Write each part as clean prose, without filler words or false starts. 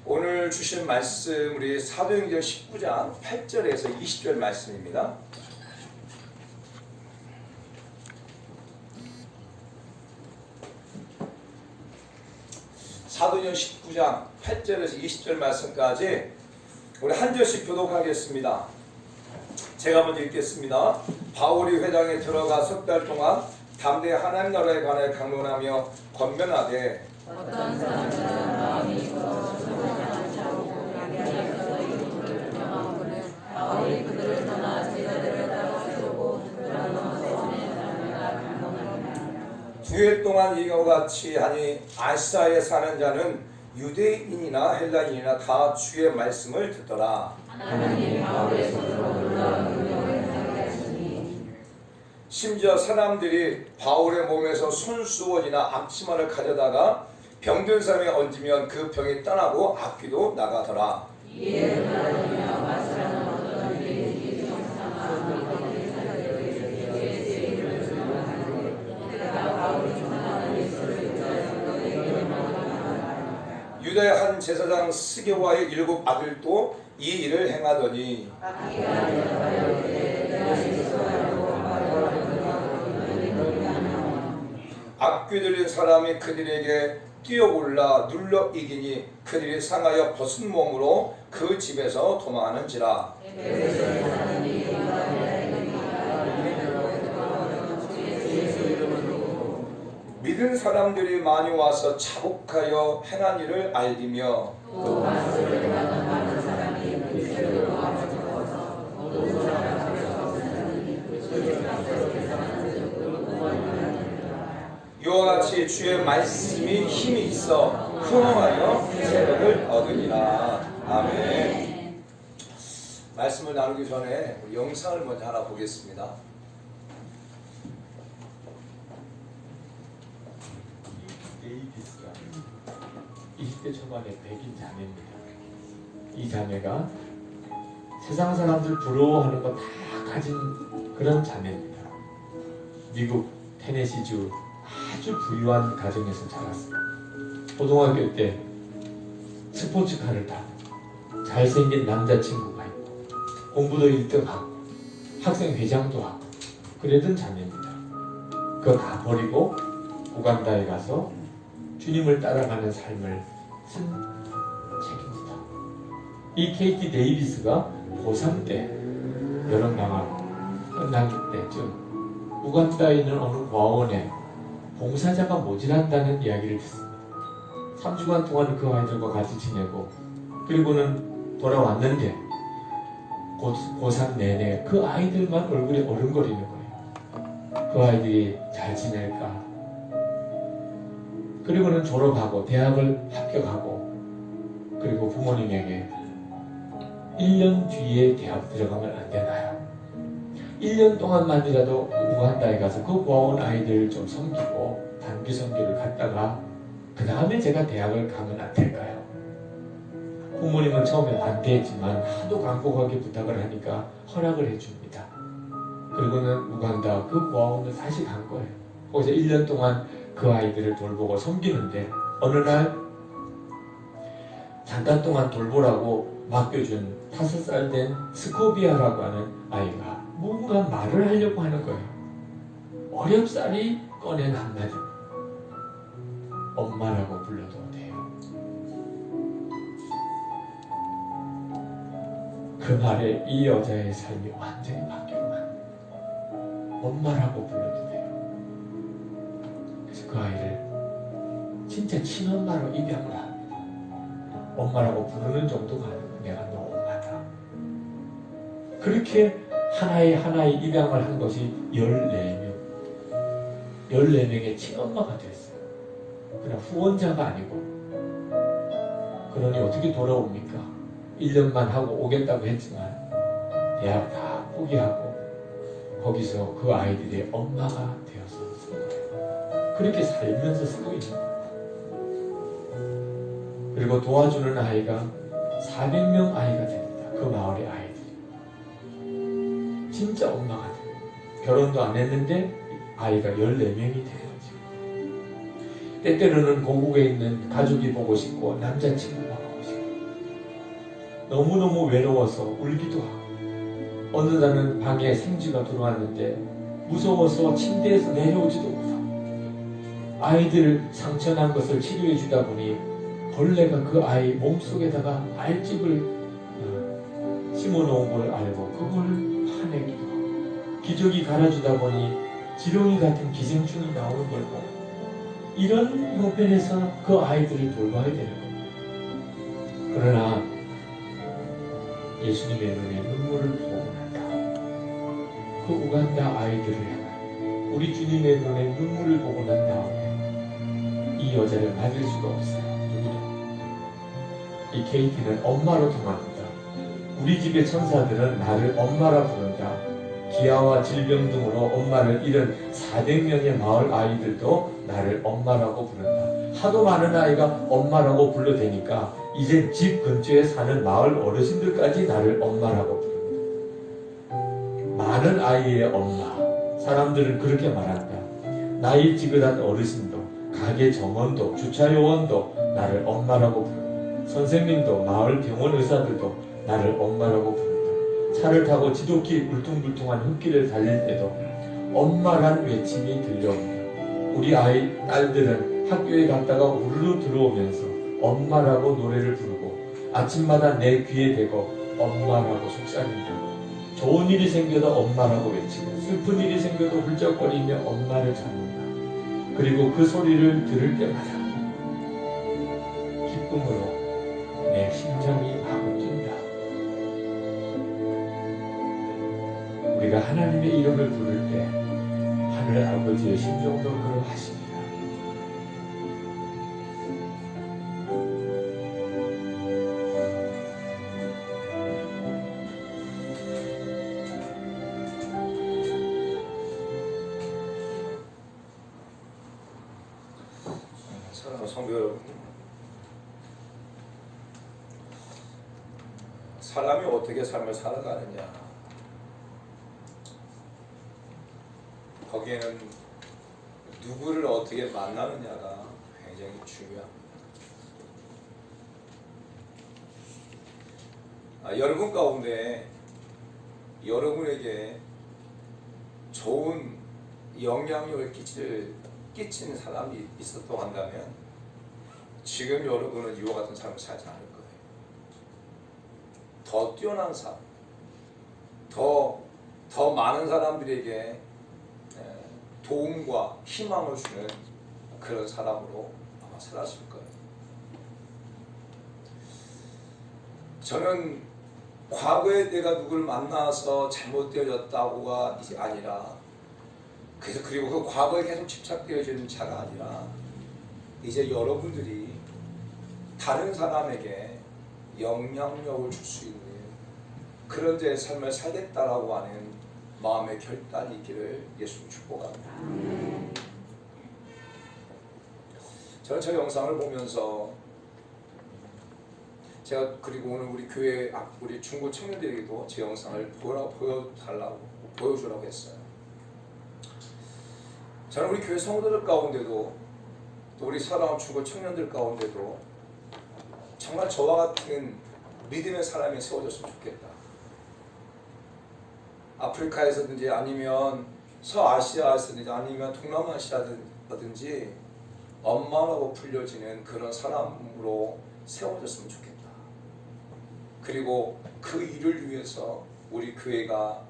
오늘 주신 말씀 우리 사도행전 19장 8절에서 20절 말씀입니다. 사도행전 19장 8절에서 20절 말씀까지 우리 한 절씩 교독하겠습니다. 제가 먼저 읽겠습니다. 바울이 회당에 들어가 석 달 동안 담대히 하나님 나라에 관하여 강론하며 권면하되 어떤 사람들은 마음이 깊어 소망하지 않고 자기에서 이름을 명하거늘 바울이 그들을 떠나 제자들을 따라 세우고 그들을 넘어서 전에 사람에게 강론하니라. 두해 동안 이와 같이 하니 아시아에 사는 자는 유대인이나 헬라인이나 다 주의 말씀을 듣더라. 하나님이 바울의 손으로 놀라운 능력을 행하게 하시니 심지어 사람들이 바울의 몸에서 손수건이나 앞치마를 가져다가 병든 사람에 얹으면 그 병이 떠나고 악귀도 나가더라. 이에 하나님이여 마시라는 어떤 일이 형상하고 그들의 사람들에게 이름을 주문하는데 내가 바울이 전하는 예수를 인자여 너희에게 명하노라. 유다의 한 제사장 스게와의 7 아들도 이 일을 행하더니 악기가 대답하여 이르되 내가 실수하려고 악귀 들린 사람이 그들에게 뛰어올라 눌러 이기니 그들이 상하여 벗은 몸으로 그 집에서 도망하는지라. 믿은 사람들이 많이 와서 자복하여 행한 일을 알리며 이와 같이 주의 말씀이 힘이 있어 흥하여 세력을 얻으니라. 아멘. 말씀을 나누기 전에 우리 영상을 먼저 하나 보겠습니다. 데이비스가 20대 초반의 백인 자매입니다. 이 자매가 세상 사람들 부러워하는 거 다 가진 그런 자매입니다. 미국 테네시주 아주 부유한 가정에서 자랐습니다. 고등학교 때 스포츠카를 타고 잘생긴 남자친구가 있고 공부도 1등하고 학생회장도 하고 그러던 자매입니다. 그거 다 버리고 우간다에 가서 주님을 따라가는 삶을 쓴 책입니다. 이 케이티 데이비스가 고3 때 여름방학 끝날 때쯤 우간다에 있는 어느 과원에 봉사자가 모자란다는 이야기를 듣습니다. 3주간 동안 그 아이들과 같이 지내고 그리고는 돌아왔는데 고3 내내 그 아이들만 얼굴이 어른거리는 거예요. 그 아이들이 잘 지낼까? 그리고는 졸업하고 대학을 합격하고 그리고 부모님에게 1년 뒤에 대학 들어가면 안 되나요? 1년 동안만이라도 우간다에 가서 그 고아원 아이들을 좀 섬기고 단기 선교를 갔다가 그 다음에 제가 대학을 가면 안 될까요? 부모님은 처음에 반대했지만 하도 간곡하게 부탁을 하니까 허락을 해줍니다. 그리고는 우간다 그 고아원을 다시 간 거예요. 거기서 1년 동안 그 아이들을 돌보고 섬기는데 어느 날 잠깐 동안 돌보라고 맡겨준 5살 된 스코비아라고 하는 아이가 뭔가 말을 하려고 하는 거예요. 어렵사리 꺼낸 한마디. 엄마라고 불러도 돼요. 그 말에 이 여자의 삶이 완전히 바뀌어만. 엄마라고 불러도 돼요. 그래서 그 아이를 진짜 친엄마로 입양을 합니다. 엄마라고 부르는 정도가 아니고 내가 너 엄마다. 그렇게 하나의 입양을 한 것이 14명. 14명의 친엄마가 됐어요. 그러나 후원자가 아니고. 그러니 어떻게 돌아옵니까? 1년만 하고 오겠다고 했지만 대학 다 포기하고 거기서 그 아이들의 엄마가 되어서 쓴 거예요. 그렇게 살면서 쓰고 있는 거예요. 그리고 도와주는 아이가 400명 아이가 됩니다. 그 마을의 아이들이. 진짜 엄마가 돼요. 결혼도 안 했는데 아이가 14명이 돼요. 지금. 때때로는 고국에 있는 가족이 보고 싶고 남자친구가 보고 싶고 너무너무 외로워서 울기도 하고 어느 날은 방에 생쥐가 들어왔는데 무서워서 침대에서 내려오지도 못하고 아이들 상처난 것을 치료해 주다 보니 벌레가 그 아이 몸속에다가 알집을 심어놓은 걸 알고 그걸 파내기도 하고 기저귀 갈아주다 보니 지렁이 같은 기생충이 나오는 걸 보고 이런 형편에서 그 아이들을 돌봐야 되는 겁니다. 그러나 예수님의 눈에 눈물을 보고 난다. 그 우간다 아이들을 향한 우리 주님의 눈에 눈물을 보고 난 다음에 이 여자를 맞을 수가 없어요. 누구도. 이 케이티는 엄마로 통합니다. 우리 집의 천사들은 나를 엄마라 부른다. 기아와 질병 등으로 엄마를 잃은 400명의 마을 아이들도 나를 엄마라고 부른다. 하도 많은 아이가 엄마라고 불러대니까 이제 집 근처에 사는 마을 어르신들까지 나를 엄마라고 부른다. 많은 아이의 엄마. 사람들은 그렇게 말한다. 나이 지긋한 어르신도 가게 점원도 주차요원도 나를 엄마라고 부른다. 선생님도 마을 병원 의사들도 나를 엄마라고 부른다. 차를 타고 지독히 울퉁불퉁한 흙길을 달릴 때도 엄마란 외침이 들려온다. 우리 딸들은 학교에 갔다가 우르르 들어오면서 엄마라고 노래를 부르고 아침마다 내 귀에 대고 엄마라고 속삭인다. 좋은 일이 생겨도 엄마라고 외치고 슬픈 일이 생겨도 훌쩍거리며 엄마를 찾는다. 그리고 그 소리를 들을 때마다 기쁨으로 내 심장이 하고 뛴다. 우리가 하나님의 이름을 부를 때 하늘 아버지의 심정도 그러하십니다. 사랑하는 성도 여러분, 사람이 어떻게 삶을 살아가느냐, 거기에는 누구를 어떻게 만나느냐가 굉장히 중요합니다. 여러분 가운데 여러분에게 좋은 영향력을 끼치는 사람이 있었다고 한다면 지금 여러분은 이와 같은 삶을 살지 않을 거예요. 더 뛰어난 삶, 더 많은 사람들에게 도움과 희망을 주는 그런 사람으로 아마 살았을 거예요. 저는 과거에 내가 누굴 만나서 잘못되어졌다고가 아니라 그리고 그 과거에 계속 집착되어지는 자가 아니라 이제 여러분들이 다른 사람에게 영향력을 줄 수 있는 그런 제 삶을 살겠다라고 하는 마음의 결단이 있기를 예수님 축복합니다. 저는 저 영상을 보면서 제가 그리고 오늘 우리 교회 우리 중고 청년들에게도 제 영상을 보여주라고 했어요. 저는 우리 교회 성도들 가운데도 또 우리 사랑하는 중고 청년들 가운데도 정말 저와 같은 믿음의 사람이 세워졌으면 좋겠다. 아프리카에서든지 아니면 서아시아에서든지 아니면 동남아시아든지 엄마라고 불려지는 그런 사람으로 세워졌으면 좋겠다. 그리고 그 일을 위해서 우리 교회가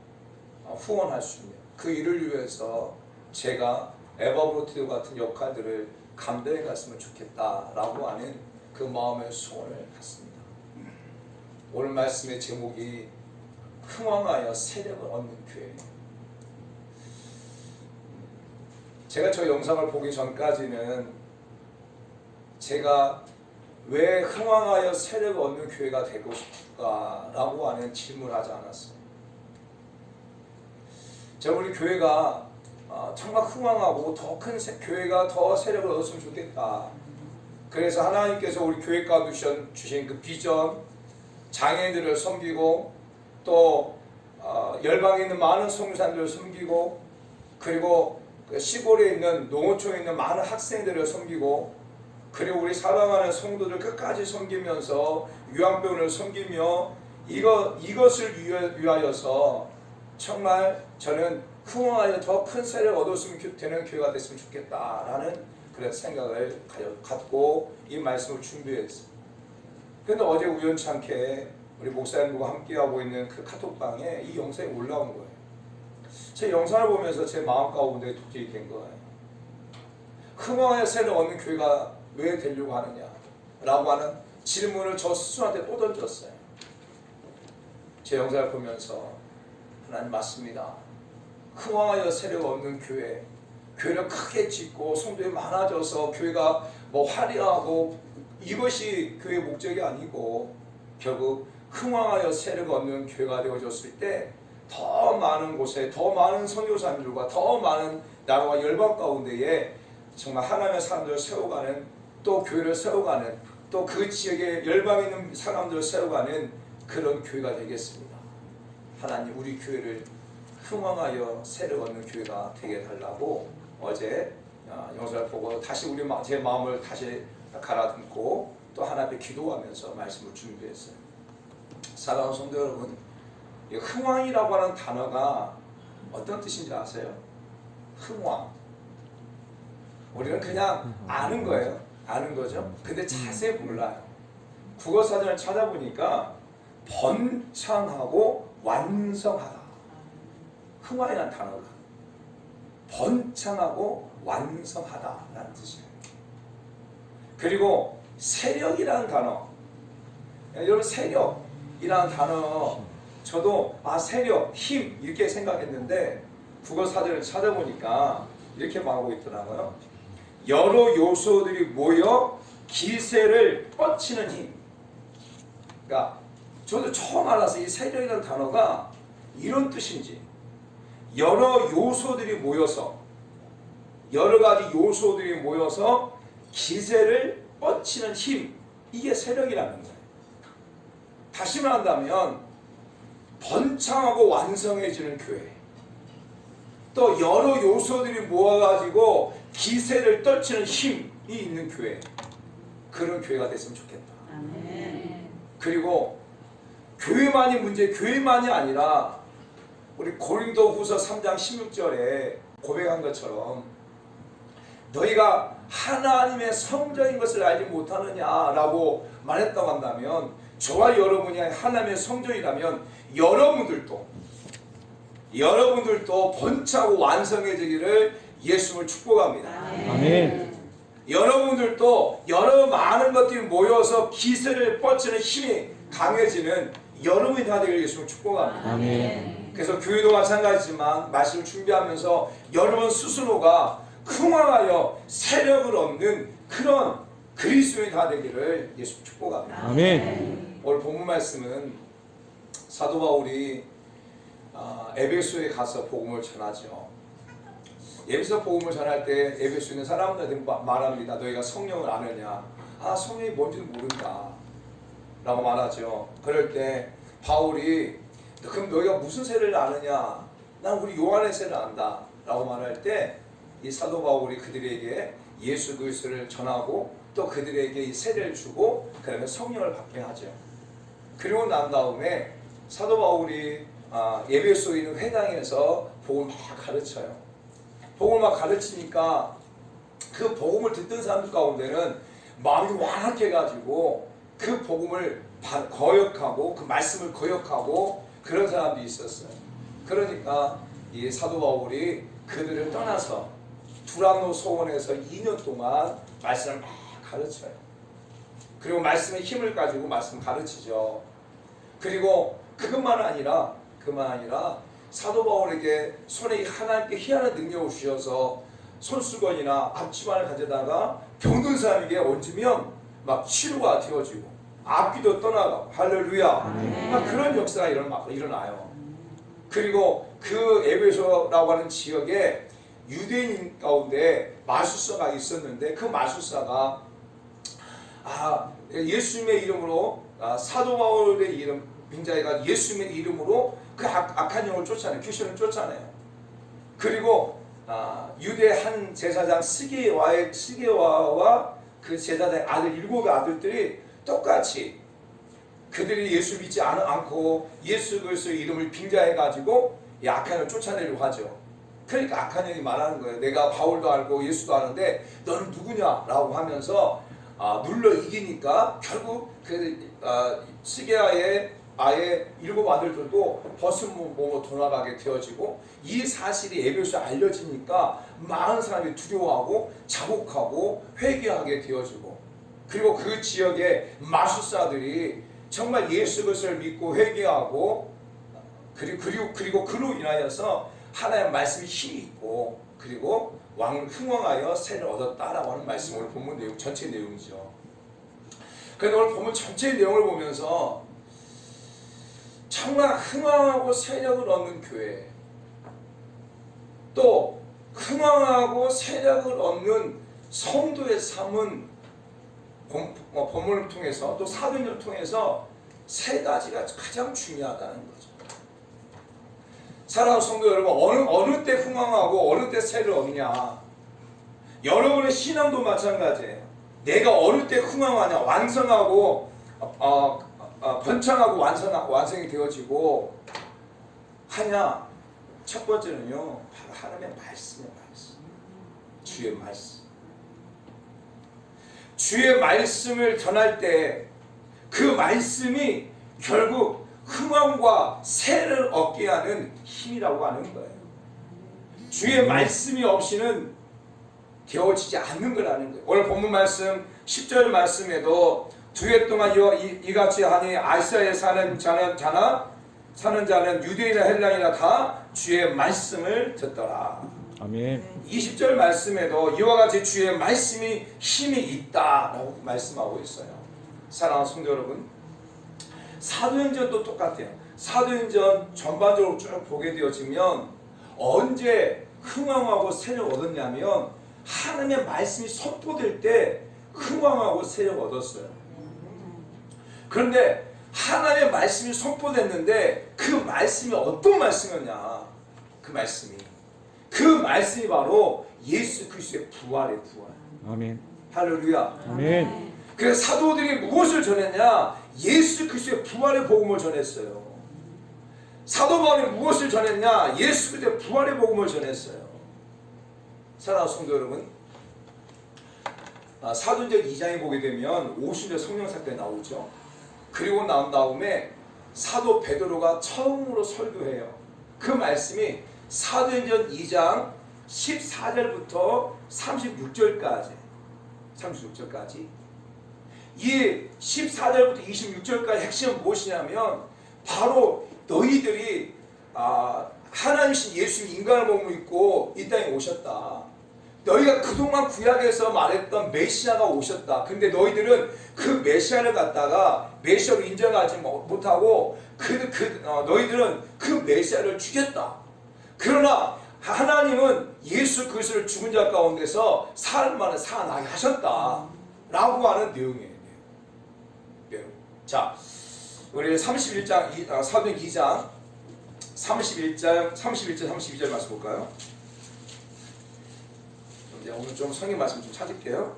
후원할 수 있는 그 일을 위해서 제가 에바브로티도 같은 역할들을 감당해 갔으면 좋겠다라고 하는 그 마음의 소원을 갖습니다. 오늘 말씀의 제목이 흥왕하여 세력을 얻는 교회. 제가 저 영상을 보기 전까지는 제가 왜 흥왕하여 세력을 얻는 교회가 되고 싶을까라고 하는 질문을 하지 않았어요. 제가 우리 교회가 정말 흥왕하고 더 큰 교회가 더 세력을 얻었으면 좋겠다. 그래서 하나님께서 우리 교회 가운데 주신 그 비전, 장애인들을 섬기고 또 열방에 있는 많은 선교사들을 섬기고 그리고 그 시골에 있는 농어촌에 있는 많은 학생들을 섬기고 그리고 우리 사랑하는 성도들 끝까지 섬기면서 요양병원을 섬기며 이것을 위하여서 정말 저는 흥황하여 더 큰 세를 얻었으면 되는 교회가 됐으면 좋겠다라는 그런 생각을 갖고 이 말씀을 준비했어요. 그런데 어제 우연찮게 우리 목사님과 함께하고 있는 그 카톡방에 이 영상이 올라온 거예요. 제 영상을 보면서 제 마음 가운데 도저히 된 거예요. 흥황의 세를 얻는 교회가 왜 되려고 하느냐 라고 하는 질문을 저 스스로한테 또 던졌어요. 제 영상을 보면서 하나님 맞습니다. 흥황하여 세를 얻는 교회를 크게 짓고 성도이 많아져서 교회가 뭐 화려하고 이것이 교회의 목적이 아니고 결국 흥황하여 세를 얻는 교회가 되어졌을 때 더 많은 곳에 더 많은 선교사님들과 더 많은 나라와 열방 가운데에 정말 하나님의 사람들을 세워가는 또 교회를 세워가는 또 그 지역에 열방에 있는 사람들을 세워가는 그런 교회가 되겠습니다. 하나님 우리 교회를 흥황하여 세를 얻는 교회가 되게 달라고 어제 영상을 보고 다시 제 마음을 다시 가다듬고 또 하나님 앞에 기도하면서 말씀을 준비했어요. 사랑하는 성도 여러분, 이 흥황이라고 하는 단어가 어떤 뜻인지 아세요? 흥황. 우리는 그냥 아는 거예요. 아는 거죠. 근데 자세히 몰라요. 국어사전을 찾아보니까 번창하고 완성하다. 흥황이라는 단어가 번창하고 완성하다라는 뜻이에요. 그리고 세력이라는 단어, 여러분 세력이라는 단어 저도 세력, 힘 이렇게 생각했는데 국어사전을 찾아보니까 이렇게 말하고 있더라고요. 여러 요소들이 모여 기세를 뻗치는 힘. 그러니까 저도 처음 알았어요. 이 세력이라는 단어가 이런 뜻인지. 여러 요소들이 모여서 여러 가지 요소들이 모여서 기세를 뻗치는 힘, 이게 세력이라는 거예요. 다시 말한다면 번창하고 완성해지는 교회, 또 여러 요소들이 모아가지고 기세를 떨치는 힘이 있는 교회, 그런 교회가 됐으면 좋겠다. 아멘. 그리고 교회만이 아니라 우리 고린도후서 3장 16절에 고백한 것처럼 너희가 하나님의 성전인 것을 알지 못하느냐라고 말했다고 한다면, 저와 여러분이 하나님의 성전이라면 여러분들도 번창하고 완성해지기를 예수님을 축복합니다. 아멘. 여러분들도 여러 많은 것들이 모여서 기세를 뻗치는 힘이 강해지는 여러분이 다 되기를 예수님을 축복합니다. 아멘. 그래서 교회도 마찬가지지만 말씀을 준비하면서 여러분 스스로가 흥황하여 세력을 얻는 그런 그리스도인이 다 되기를 예수 축복합니다. 아멘. 오늘 본문 말씀은 사도 바울이 에베소에 가서 복음을 전하죠. 에베소 복음을 전할 때 에베소에 있는 사람들한테 말합니다. 너희가 성령을 아느냐? 성령이 뭔지는 모른다 라고 말하죠. 그럴 때 바울이 그럼 너희가 무슨 세를 아느냐? 난 우리 요한의 세를 안다 라고 말할 때 이 사도 바울이 그들에게 예수 그리스도를 전하고 또 그들에게 이 세례를 주고 그러면 성령을 받게 하죠. 그리고 난 다음에 사도 바울이 에베소에 있는 회당에서 복음을 막 가르쳐요. 복음을 막 가르치니까 그 복음을 듣던 사람들 가운데는 마음이 완악해가지고 그 복음을 거역하고 그 말씀을 거역하고 그런 사람들이 있었어요. 그러니까 이 사도 바울이 그들을 떠나서 두란노 소원에서 2년 동안 말씀을 막 가르쳐요. 그리고 말씀의 힘을 가지고 말씀 가르치죠. 그리고 그것만 아니라 사도 바울에게 손에 하나님께 희한한 능력을 주셔서 손수건이나 앞치마를 가져다가 병든 사람에게 얹으면 막 치료가 되어지고 앞귀도 떠나가고 할렐루야. 막 그런 역사가 일어나요. 그리고 그 에베소라고 하는 지역에 유대인 가운데 마술사가 있었는데 그 마술사가 예수님의 이름으로 사도 바울의 이름 빙자이가 예수님의 이름으로 그 악한 영을 쫓아내요. 귀신을 쫓아내요. 그리고 유대 한 제사장 스게와와 그 제사장의 아들 7 아들들이 똑같이 그들이 예수 믿지 않고 예수 그리스도의 이름을 빙자해가지고 이 악한 영을 쫓아내려고 하죠. 그러니까 악한 영이 말하는 거예요. 내가 바울도 알고 예수도 아는데 너는 누구냐라고 하면서 눌러 이기니까 결국 그 시게아의 아예 7 아들들도 벗은 몸으로 돌아가게 되어지고 이 사실이 에베소에 알려지니까 많은 사람이 두려워하고 자복하고 회개하게 되어지고 그리고 그 지역의 마술사들이 정말 예수 그리스도를 믿고 회개하고 그리고 그로 인하여서 하나님의 말씀이 힘이 있고 그리고 왕을 흥왕하여 세를 얻었다라고 하는 말씀 오늘 본문 내용 전체 내용이죠. 그런데 오늘 본문 전체 내용을 보면서 정말 흥왕하고 세력을 얻는 교회 또 흥왕하고 세력을 얻는 성도의 삶은 본문을 통해서 또 사도행전을 통해서 3가지가 가장 중요하다는 거죠. 사랑하는 성도 여러분, 어느 때 흥왕하고 어느 때 세를 얻냐. 여러분의 신앙도 마찬가지예요. 내가 어느 때 흥왕하냐, 완성하고 번창하고 완성이 되어지고 하냐. 첫 번째는요, 바로 하나님의 말씀의 말씀, 주의 말씀. 주의 말씀을 전할 때 그 말씀이 결국 흥왕과 세를 얻게 하는 힘이라고 하는 거예요. 주의 말씀이 없이는 되어지지 않는 거라는 거예요. 오늘 본문 말씀 10절 말씀에도 2해 동안 이같이 하니 아시아에 사는 자는 유대인이나 헬라인이나 다 주의 말씀을 듣더라. 아멘. 20절 말씀에도 이와 같이 주의 말씀이 힘이 있다라고 말씀하고 있어요. 사랑하는 성도 여러분, 사도행전도 똑같아요. 사도행전 전반적으로 쭉 보게 되어지면 언제 흥왕하고 세력 얻었냐면 하나님의 말씀이 선포될 때 흥왕하고 세력 얻었어요. 그런데 하나님의 말씀이 선포됐는데 그 말씀이 어떤 말씀이었냐. 그 말씀이 바로 예수 그리스도의 부활의 부활. 아멘. 할렐루야. 아멘. 그래서 사도들이 무엇을 전했냐? 예수 그리스도의 부활의 복음을 전했어요. 사도 바울이 무엇을 전했냐? 예수 그리스도의 부활의 복음을 전했어요. 사랑하는 성도 여러분, 사도행전 2장에 보게 되면 오순절 성령 사건이 나오죠. 그리고 나온 다음에 사도 베드로가 처음으로 설교해요. 그 말씀이 사도행전 2장 14절부터 36절까지 이 14절부터 26절까지 핵심은 무엇이냐면 바로 너희들이 하나님이신 예수님 인간을 몸을 입고 이 땅에 오셨다. 너희가 그동안 구약에서 말했던 메시아가 오셨다. 근데 너희들은 그 메시아를 갖다가 메시아로 인정하지 못하고 너희들은 그 메시아를 죽였다. 그러나 하나님은 예수 그리스도를 죽은 자 가운데서 사람만을 살아나게 하셨다. 라고 하는 내용이에요. 자, 우리 31장, 사도행 2장 31절 32절 말씀 볼까요? 오늘 좀 성경 말씀 좀 찾을게요.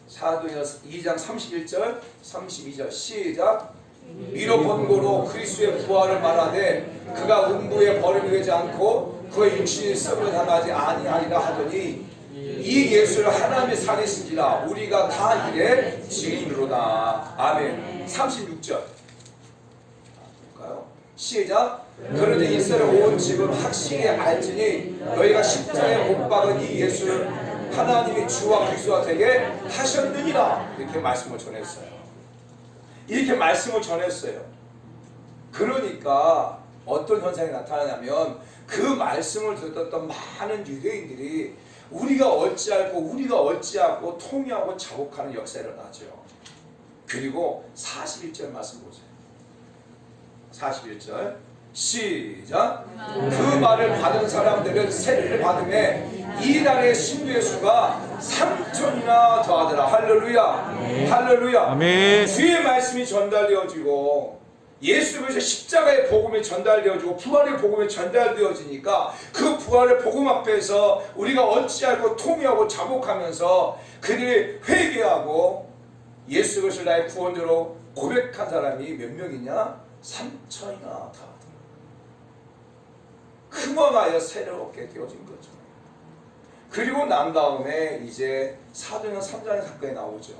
사도행 2장 31절 32절 시작. 미로 번고로 그리스도의 부활을 말하되 그가 음부에 버림되지 않고 그의 육신이 썩을 당하지 아니하리라 하더니 이 예수를 하나님의 살리신지라 우리가 다 이래 증인으로다. 아멘. 36절 볼까요? 시작. 그런데 이스라엘 온 집은 확실히 알지니 너희가 십자가에 못 박은 이 예수를 하나님이 주와 그리스도가 되게 하셨느니라. 이렇게 말씀을 전했어요. 그러니까 어떤 현상이 나타나냐면 그 말씀을 듣던 많은 유대인들이 우리가 어찌하고 통회하고 자복하는 역사가 일어나죠. 그리고 41절 말씀 보세요. 41절 시작. 그 말을 받은 사람들은 세례를 받음에 이달의 신부의 수가 3,000이나 더하더라. 할렐루야. 할렐루야. 아멘. 주의 말씀이 전달되어지고 예수 그리스도의 십자가의 복음이 전달되어지고 부활의 복음이 전달되어지니까 그 부활의 복음 앞에서 우리가 어찌하고 통회하고 자복하면서 그들이 회개하고 예수 그리스도를 나의 구원자로 고백한 사람이 몇 명이냐? 3천이나 다 흥왕하여 새롭게 되어진 거죠. 그리고 난 다음에 이제 사도행전 3장의 사건이 나오죠.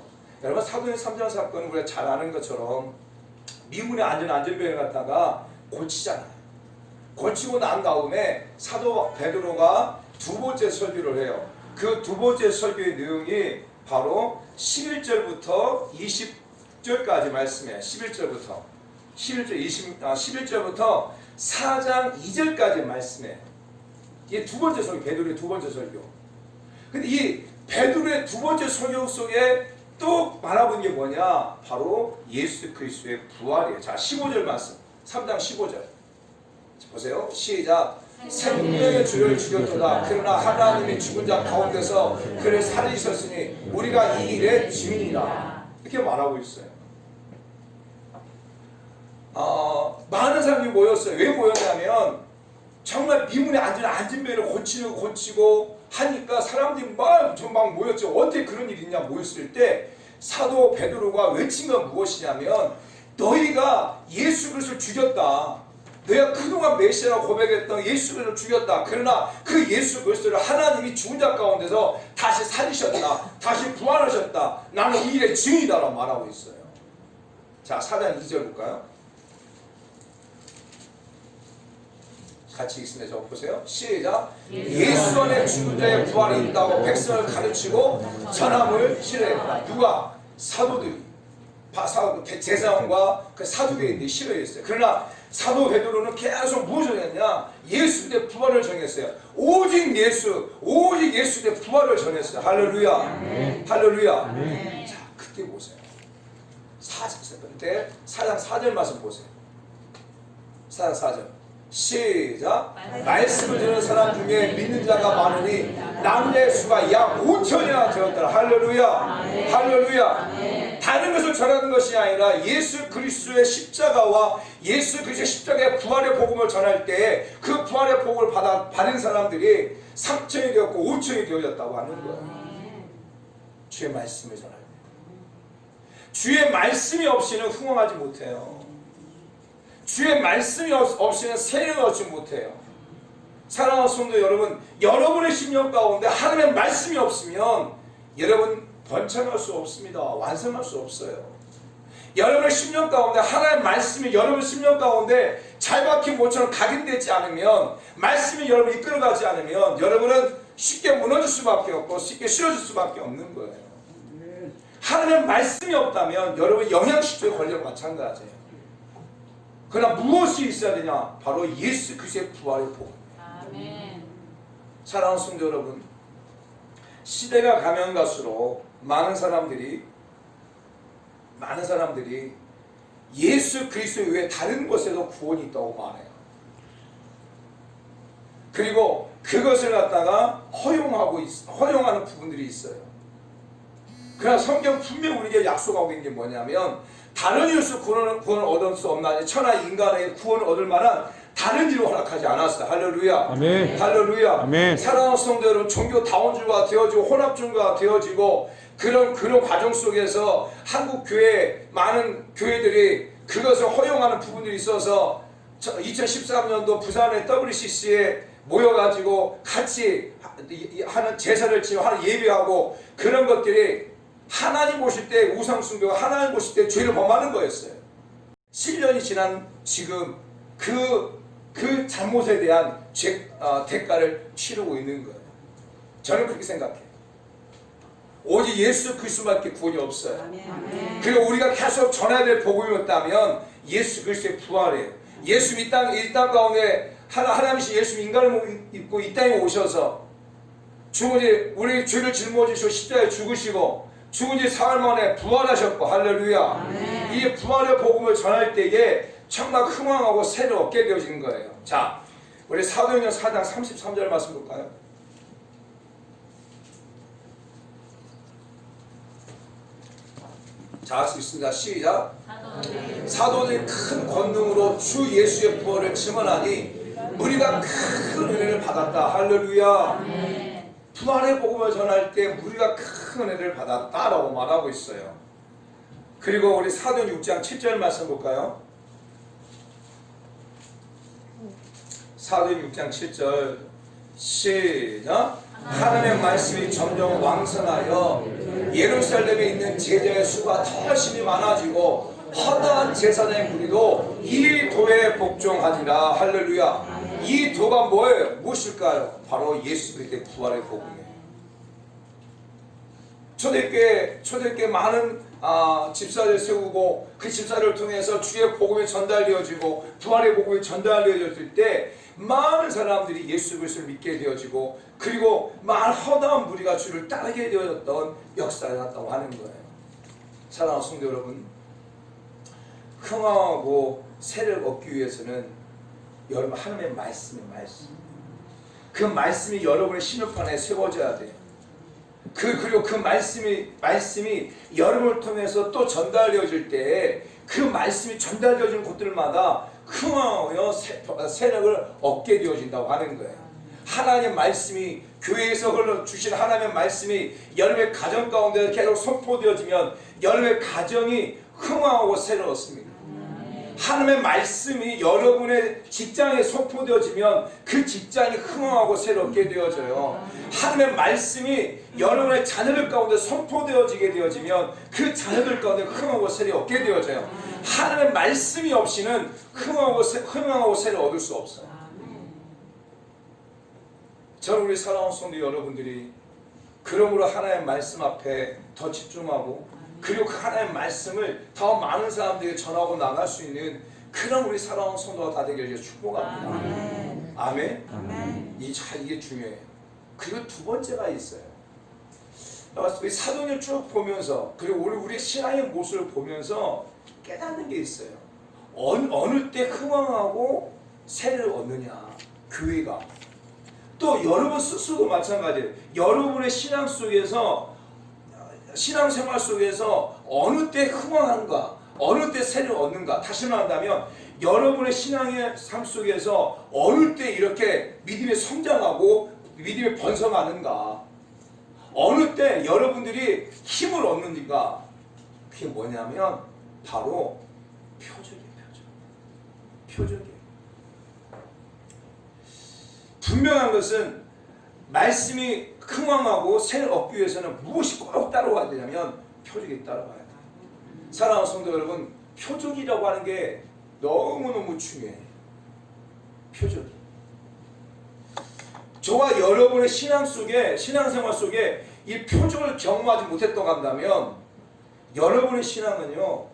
여러분 사도행전 3장 사건은 우리가 잘 아는 것처럼 미문의 안전벨을 갖다가 고치잖아요. 고치고 난 다음에 사도 베드로가 두 번째 설교를 해요. 그 두 번째 설교의 내용이 바로 11절부터 20절까지 말씀이에요. 11절부터 11절부터 4장 2절까지 말씀이에요. 이게 두 번째 설교, 베드로의 두 번째 설교. 근데 이 베드로의 두 번째 설교 속에 또 바라본 게 뭐냐? 바로 예수 그리스도의 부활이에요. 자, 15절 말씀. 3장 15절. 보세요. 시작. 생명의 주를 죽였도다. 그러나 하나님이 죽은 자 가운데서 그를 살리셨으니 우리가 이 일의 증인이라. 이렇게 말하고 있어요. 많은 사람들이 모였어요. 왜 모였냐면 정말 미문의 안전벨을 고치고 하니까 사람들이 막 모였죠. 어떻게 그런 일이 있냐 모였을 때 사도 베드로가 외친 건 무엇이냐면 너희가 예수 그리스도를 죽였다. 너희가 그동안 메시아라고 고백했던 예수 그리스도를 죽였다. 그러나 그 예수 그리스도를 하나님이 죽은 자 가운데서 다시 살리셨다. 다시 부활하셨다. 나는 이 일의 증인이다라고 말하고 있어요. 자, 4장 2절 볼까요? 같이 읽습니다. 저 보세요. 시작. 예수 안에 죽은 자의 부활이 있다고 백성을 가르치고 전함을 싫어했다. 누가? 사도들이. 제사장과 그 사두개인들이 싫어했어요. 그러나 사도 베드로는 계속 무엇을 했냐? 예수의 부활을 전했어요. 오직 예수의 부활을 전했어요. 할렐루야. 할렐루야. 자, 그때 보세요. 4장 4절 말씀 보세요. 4장 4절. 시작. 말씀을 듣는 사람 중에 믿는 자가 많으니 남녀의 수가 약 5천이나 되었더라. 할렐루야. 할렐루야. 다른 것을 전하는 것이 아니라 예수 그리스도의 십자가와 예수 그리스도의 십자가의 부활의 복음을 전할 때 그 부활의 복음을 받은 사람들이 3천이 되었고 5천이 되어졌다고 하는 거예요. 주의 말씀을 전할 때 주의 말씀이 없이는 흥황하지 못해요. 주의 말씀이 없이는 세례를 얻지 못해요. 사랑하는 성도 여러분, 여러분의 심령 가운데 하나님의 말씀이 없으면 여러분 번창할 수 없습니다. 완성할 수 없어요. 여러분의 심령 가운데 하나님의 말씀이 여러분 심령 가운데 잘 박힌 모처럼 각인되지 않으면, 말씀이 여러분을 이끌어가지 않으면 여러분은 쉽게 무너질 수밖에 없고 쉽게 싫어질 수밖에 없는 거예요. 하나님의 말씀이 없다면 여러분 영양실조에 걸려 마찬가지예요. 그러나 무엇이 있어야 되냐? 바로 예수 그리스도의 부활의 복음. 아멘. 사랑하는 성도 여러분, 시대가 가면 갈수록 많은 사람들이 예수 그리스도 외에 다른 곳에도 구원이 있다고 말해요. 그리고 그것을 갖다가 허용하는 부분들이 있어요. 그러나 성경 분명 우리에게 약속하고 있는 게 뭐냐면, 다른 이로서 구원을 얻을 수 없나니 천하 인간에게 구원을 얻을 만한 다른 일을 허락하지 않았어요. 할렐루야. 아멘. 할렐루야. 아멘. 사랑하는 성도 여러분, 종교 다원주가 되어지고 혼합주가 되어지고 그런 과정 속에서 한국 교회 많은 교회들이 그것을 허용하는 부분들이 있어서 2013년도 부산의 WCC에 모여가지고 같이 하는 제사를 지고 하는 예배하고 그런 것들이 하나님 보실 때 우상숭배와 하나님 보실 때 죄를 범하는 거였어요. 7년이 지난 지금 그 잘못에 대한 대가를 치르고 있는 거예요. 저는 그렇게 생각해요. 오직 예수 그리스도밖에 구원이 없어요. 아멘. 그리고 우리가 계속 전해야 될 복음이었다면 예수 그리스도의 부활이에요. 예수 이 땅 가운데 하나님이신 예수 인간을 입고 이 땅에 오셔서 우리 죄를 짊어지시고 십자가에 죽으시고 죽은 지 사흘 만에 부활하셨고, 할렐루야. 아멘. 이 부활의 복음을 전할 때에 정말 흥황하고 새를 얻게 되어지는 거예요. 자, 우리 사도행전 4장 33절 말씀 볼까요? 자, 할 수 있습니다. 시작. 사도들이 큰 권능으로 주 예수의 부활을 증언하니 우리가 큰 은혜를 받았다. 할렐루야. 부활의 복음을 전할 때 우리가 큰 은혜를 받았다라고 말하고 있어요. 그리고 우리 사도행 6장 7절 말씀 볼까요? 사도행 6장 7절 시작. 하나님의 말씀이 점점 왕성하여 예루살렘에 있는 제자의 수가 훨씬 많아지고 허다한 제사장의 무리도 이 도에 복종하니라. 할렐루야. 이 도가 뭐예요? 무엇일까요? 바로 예수 그리스도의 부활의 복음이에요. 초대교회 많은 집사를 세우고 그 집사를 통해서 주의 복음이 전달되어지고 부활의 복음이 전달되어질 때 많은 사람들이 예수 그리스도를 믿게 되어지고 그리고 많은 허다한 무리가 주를 따르게 되어졌던 역사가 났다고 하는 거예요. 사랑하는 성도 여러분, 흥황하고 세를 얻기 위해서는 여러분 하나님의 말씀 그 말씀이 여러분의 신유판에 세워져야 돼요. 그리고 그 말씀이 여러분을 통해서 또 전달되어질 때 그 말씀이 전달되어지는 곳들마다 흥황하여 세력을 얻게 되어진다고 하는 거예요. 하나님의 말씀이 교회에서 흘러주신 하나님의 말씀이 여러분의 가정 가운데 계속 선포되어지면 여러분의 가정이 흥황하고 세력을 얻습니다. 하나님의 말씀이 여러분의 직장에 선포되어지면 그 직장이 흥황하고 새롭게 되어져요. 하나님의 말씀이 여러분의 자녀들 가운데 선포되어지게 되어지면 그 자녀들 가운데 흥황하고 새를 얻게 되어져요. 하나님의 말씀이 없이는 흥황하고 새를 얻을 수 없어요. 저는 우리 사랑하는 성도 여러분들이 그러므로 하나님의 말씀 앞에 더 집중하고 그리고 그 하나님의 말씀을 더 많은 사람들에게 전하고 나갈 수 있는 그런 우리 사랑하는 성도가 다 되기를 축복합니다. 아멘. 이게 중요해요. 그리고 두 번째가 있어요. 우리 사도행을 쭉 보면서 그리고 우리 신앙의 모습을 보면서 깨닫는 게 있어요. 어느 때 흥황하고 세를 얻느냐 교회가. 또 여러분 스스로도 마찬가지예요. 여러분의 신앙생활 속에서 어느 때 흥황한가, 어느 때 세를 얻는가. 다시 말한다면 여러분의 신앙의 삶 속에서 어느 때 이렇게 믿음이 성장하고 믿음이 번성하는가, 어느 때 여러분들이 힘을 얻는가. 그게 뭐냐면 바로 표적이에요. 분명한 것은 말씀이 흥황하고 세를 얻기 위해서는 무엇이 꼭 따라와야 되냐면 표적이 따라와야 돼요. 사랑하는 성도 여러분, 표적이라고 하는 게 너무너무 중요해요. 표적이. 저와 여러분의 신앙생활 속에 이 표적을 경험하지 못했던 한다면 여러분의 신앙은요,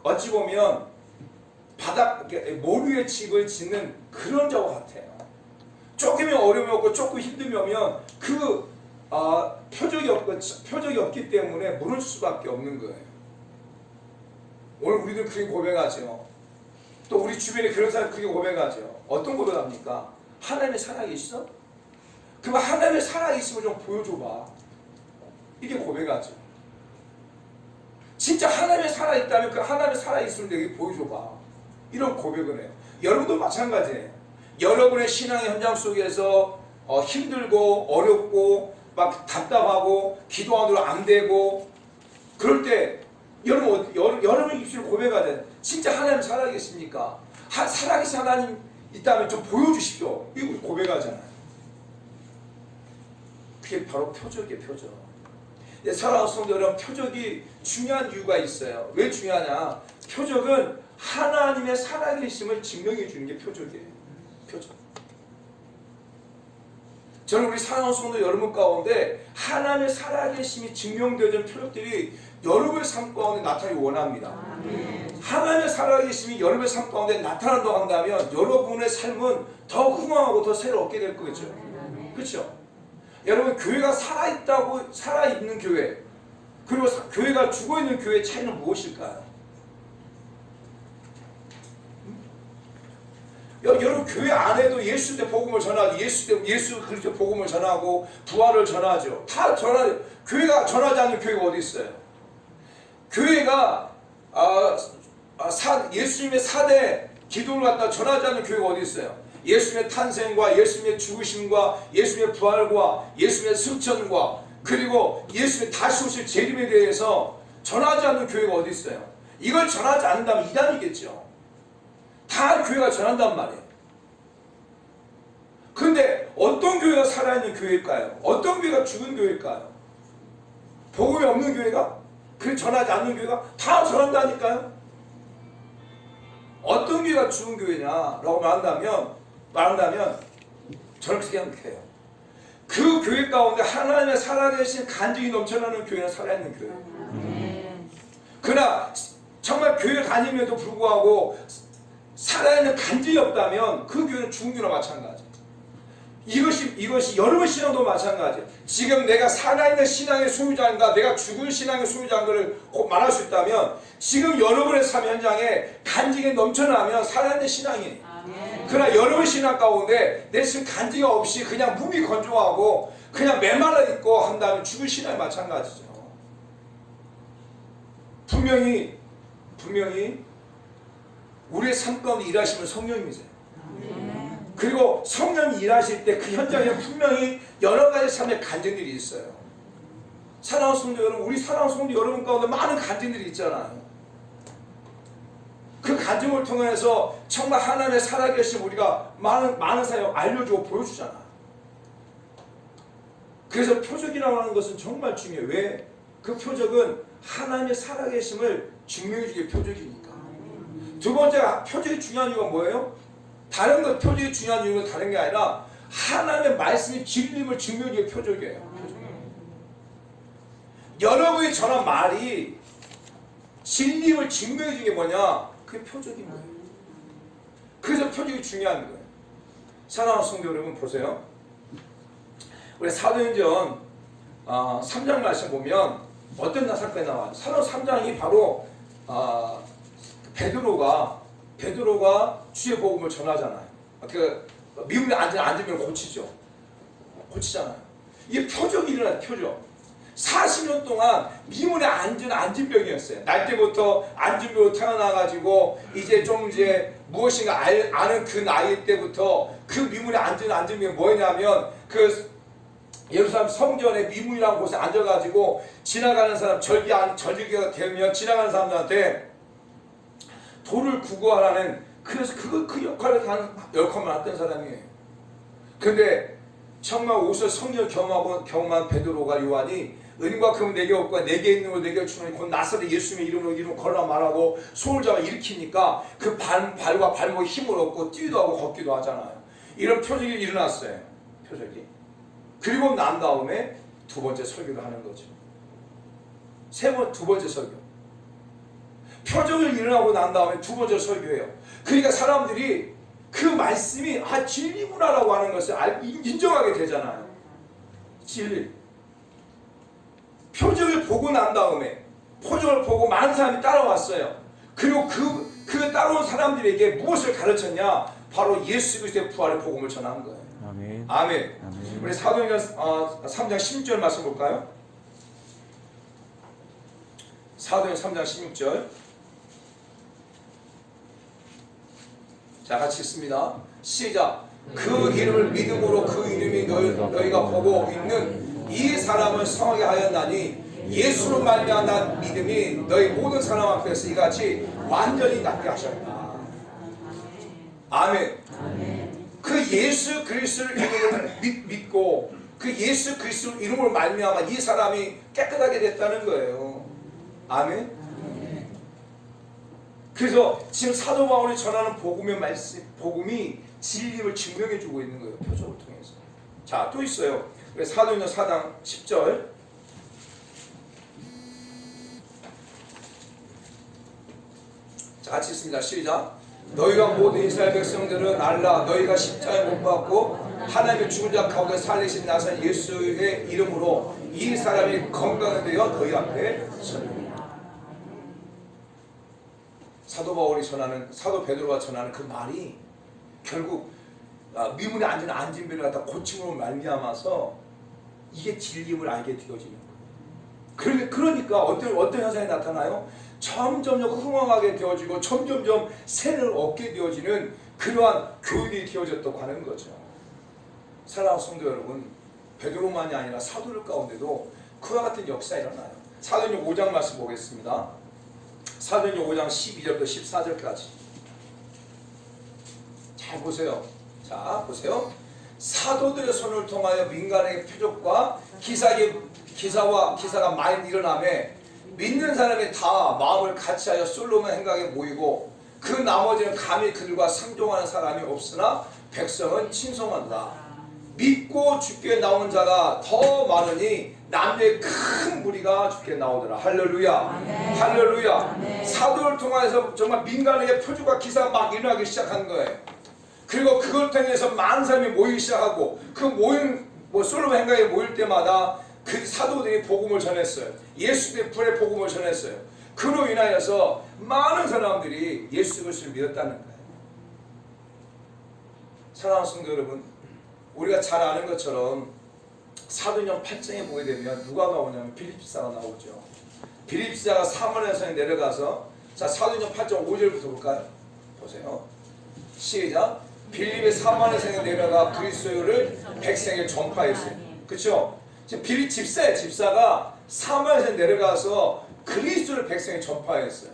어찌 보면 모르의 집을 짓는 그런 자와 같아요. 조금이 어려움이 없고 조금 힘듦이 오면 표적이 없기 때문에 무너질 수밖에 없는 거예요. 오늘 우리들 그렇게 고백하죠. 또 우리 주변에 그런 사람이 그렇게 고백하죠. 어떤 고백합니까? 하나님이 살아계시어? 그럼 하나님이 살아계심을 좀 보여줘봐. 이게 고백하죠. 진짜 하나님이 살아있다면 그 하나님이 살아있음을 내게 보여줘봐. 이런 고백을 해요. 여러분도 마찬가지예요. 여러분의 신앙의 현장 속에서 힘들고 어렵고 막 답답하고 기도하는 대로 안 되고 그럴 때 여러분의 입술을 고백하잖아요. 진짜 하나님 살아계십니까? 살아계신 하나님 있다면 좀 보여주십시오. 이거 고백하잖아요. 그게 바로 표적이에요. 표적. 사랑하는 성도 여러분, 표적이 중요한 이유가 있어요. 왜 중요하냐? 표적은 하나님의 살아계심을 증명해 주는 게 표적이에요. 표적. 저는 우리 사랑하는 성도 여러분 가운데 하나님의 살아계심이 증명되어진 표적들이 여러분의 삶 가운데 나타나기 원합니다. 하나님의 살아계심이 여러분의 삶 가운데 나타난다고 한다면 여러분의 삶은 더 흥황하고 더 새롭게 될 거겠죠. 그렇죠? 여러분, 교회가 살아있는 교회 그리고 교회가 죽어있는 교회의 차이는 무엇일까요? 여러분, 교회 안에도 예수 때 복음을 전하고 예수 그리스도 복음을 전하고 부활을 전하죠. 다 전하죠. 교회가 전하지 않는 교회가 어디 있어요? 교회가 예수님의 4대 기도를 갖다 전하지 않는 교회가 어디 있어요? 예수님의 탄생과 예수님의 죽으심과 예수님의 부활과 예수님의 승천과 그리고 예수님의 다시 오실 재림에 대해서 전하지 않는 교회가 어디 있어요? 이걸 전하지 않는다면 이단이겠죠. 다 교회가 전한단 말이에요. 그런데 어떤 교회가 살아있는 교회일까요? 어떤 교회가 죽은 교회일까요? 복음이 없는 교회가? 그 전하지 않는 교회가? 다 전한다니까요. 어떤 교회가 죽은 교회냐라고 말한다면 저는 그렇게 생각해요. 그 교회 가운데 하나님의 살아계신 간증이 넘쳐나는 교회는 살아있는 교회예요. 그러나 정말 교회를 다님에도 불구하고 살아있는 간증이 없다면 그 교회는 죽은 교회와 마찬가지예요. 이것이 여러분 신앙도 마찬가지예요. 지금 내가 살아있는 신앙의 소유자인가 내가 죽은 신앙의 소유자인가를 꼭 말할 수 있다면 지금 여러분의 삶 현장에 간증이 넘쳐나면 살아있는 신앙이에요. 그러나 여러분 신앙 가운데 내 지금 간증이 없이 그냥 몸이 건조하고 그냥 메말라 있고 한다면 죽은 신앙이 마찬가지죠. 분명히 우리의 삶 가운데 일하시면 성령님이세요. 그리고 성령이 일하실 때 그 현장에 분명히 여러 가지 삶의 간증들이 있어요. 사랑하는 성도 여러분, 우리 사랑하는 성도 여러분 가운데 많은 간증들이 있잖아요. 그 간증을 통해서 정말 하나님의 살아계신 우리가 많은 사역 알려주고 보여주잖아요. 그래서 표적이라고 하는 것은 정말 중요해요. 왜? 그 표적은 하나님의 살아계심을 증명해주기의 표적이니까. 두 번째 표적이 중요한 이유가 뭐예요? 다른 것 표적이 중요한 이유는 다른 게 아니라 하나님의 말씀이 진리임을 증명해주기의 표적이에요. 여러분이 전한 말이 진리임을 증명해주는 게 뭐냐? 그게 표적인 거예요. 그래서 표적이 중요한 거예요. 사랑하는 성도 여러분 보세요. 우리 사도행전 3장 말씀 보면 어떤 사건이 나와요? 사도 3장이 바로 베드로가 주의 복음을 전하잖아요. 그 미움에 앉으면 고치잖아요. 이게 표적이 일어나요. 표적. 40년 동안 미문에 앉은 병이었어요. 날 때부터 앉은 병으로 태어나가지고 이제 무엇인가 아는 그 나이 때부터 그 미문에 앉은 병이 뭐냐면 그 예루살렘 성전의 미문이라는 곳에 앉아가지고 지나가는 사람 절기가 되면 지나가는 사람들한테 돌을 구구하라는 그래서 그 역할을 역할만 했던 사람이에요. 근데 정말 옷을 성령 경험한 베드로가 요한이 은과 금은 내게 없고 내게 있는 걸 내게 주노니 곧 나사렛 예수님의 이름 걸라 말하고 손을 잡아 일으키니까 그 발과 발목에 힘을 얻고 뛰기도 하고 걷기도 하잖아요. 이런 표적이 일어났어요. 표적이. 그리고 난 다음에 두 번째 설교를 하는 거죠. 두 번째 설교. 표적을 일어나고 난 다음에 두 번째 설교예요. 그러니까 사람들이 그 말씀이 진리구나라고 하는 것을 인정하게 되잖아요. 진리. 표적을 보고 난 다음에 표적을 보고 많은 사람이 따라왔어요. 그리고 그 따라온 사람들에게 무엇을 가르쳤냐? 바로 예수 그리스도의 부활의 복음을 전한 거예요. 아멘. 아멘. 아멘. 우리 사도행전 3장 16절 말씀 볼까요? 사도행전 3장 16절. 자, 같이 읽습니다. 시작. 그 이름을 믿음으로 그 이름이 너희가 보고 있는 이 사람을 성하게 하였나니 예수로 말미암아 믿음이 너희 모든 사람 앞에서 이같이 완전히 낫게 하셨다. 아멘. 그 예수 그리스도를 이름을 믿고 그 예수 그리스도 이름으로 말미암아 이 사람이 깨끗하게 됐다는 거예요. 아멘. 그래서 지금 사도 바울이 전하는 복음의 말씀, 복음이 진리를 증명해주고 있는 거예요. 표적을 통해서. 자, 또 있어요. 사도행전 4장 10절. 자, 같이 있습니다. 시작. 너희가 모든 이스라엘 백성들은 알라. 너희가 십자가에 못 박고 하나님의 죽은 자 가운데 살리신 나사렛 예수의 이름으로 이 사람이 건강하게 되어 너희 앞에 섰느니라. 사도 바울이 전하는, 사도 베드로가 전하는 그 말이 결국 미문에 앉은 안진병을 갖다 고침으로 말미암아서 이게 진리임을 알게 되어지는 거예요. 그러니까 어떤 현상이 나타나요? 점점 흥황하게 되어지고 점점점 세를 얻게 되어지는 그러한 교육이 되어졌다고 하는 거죠. 사랑하는 성도 여러분, 베드로만이 아니라 사도들 가운데도 그와 같은 역사가 일어나요. 사도행전 5장 말씀 보겠습니다. 사도행전 5장 12절부터 14절까지. 잘 보세요. 자, 보세요. 사도들의 손을 통하여 민간의 표적과 기사가 많이 일어나매 믿는 사람이 다 마음을 같이하여 솔로몬 행각에 모이고 그 나머지는 감히 그들과 상종하는 사람이 없으나 백성은 친송한다. 믿고 죽게 나온 자가 더 많으니 남녀의 큰 무리가 죽게 나오더라. 할렐루야. 아멘. 할렐루야. 아멘. 사도를 통해서 정말 민간의 표적과 기사가 막 일어나기 시작한 거예요. 그리고 그걸 통해서 많은 사람이 모이기 시작하고 그 모인 솔로몬 행각에 모일 때마다 그 사도들이 복음을 전했어요. 예수의 불의 복음을 전했어요. 그로 인하여서 많은 사람들이 예수 그리스도를 믿었다는 거예요. 사랑하는 성도 여러분, 우리가 잘 아는 것처럼 사도행전 8장에 보게 되면 누가 나오냐면 빌립사가 나오죠. 빌립사가 사모네에서 내려가서 자 사도행전 8장 5절부터 볼까요? 보세요. 시작. 빌립의 사모네에서 내려가 그리스도를 백성에게 전파했어요. 그렇죠? 지금 빌립 집사가 사모네에서 내려가서 그리스도를 백성에게 전파했어요.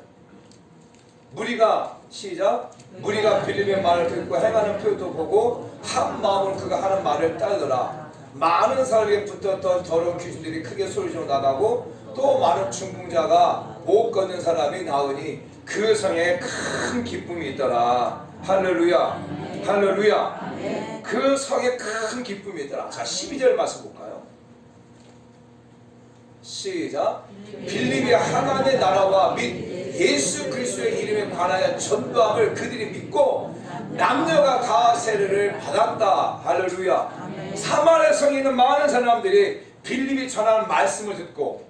무리가 시작. 무리가 빌립의 말을 듣고 행하는 표도 보고 한 마음으로 그가 하는 말을 따르더라. 많은 사람에게 붙었던 더러운 귀신들이 크게 소리지어 나가고 또 많은 중풍자가 못 걷는 사람이 나으니 그 성에 큰 기쁨이 있더라. 할렐루야. 할렐루야. 그 성에 큰 기쁨이 있더라. 자 12절 말씀 볼까요? 시작. 빌립이 하나님의 나라와 및 예수 그리스도의 이름에 관하여 전도함을 그들이 믿고 남녀가 다 세례를 받았다. 할렐루야. 사마리아 성에 있는 많은 사람들이 빌립이 전하는 말씀을 듣고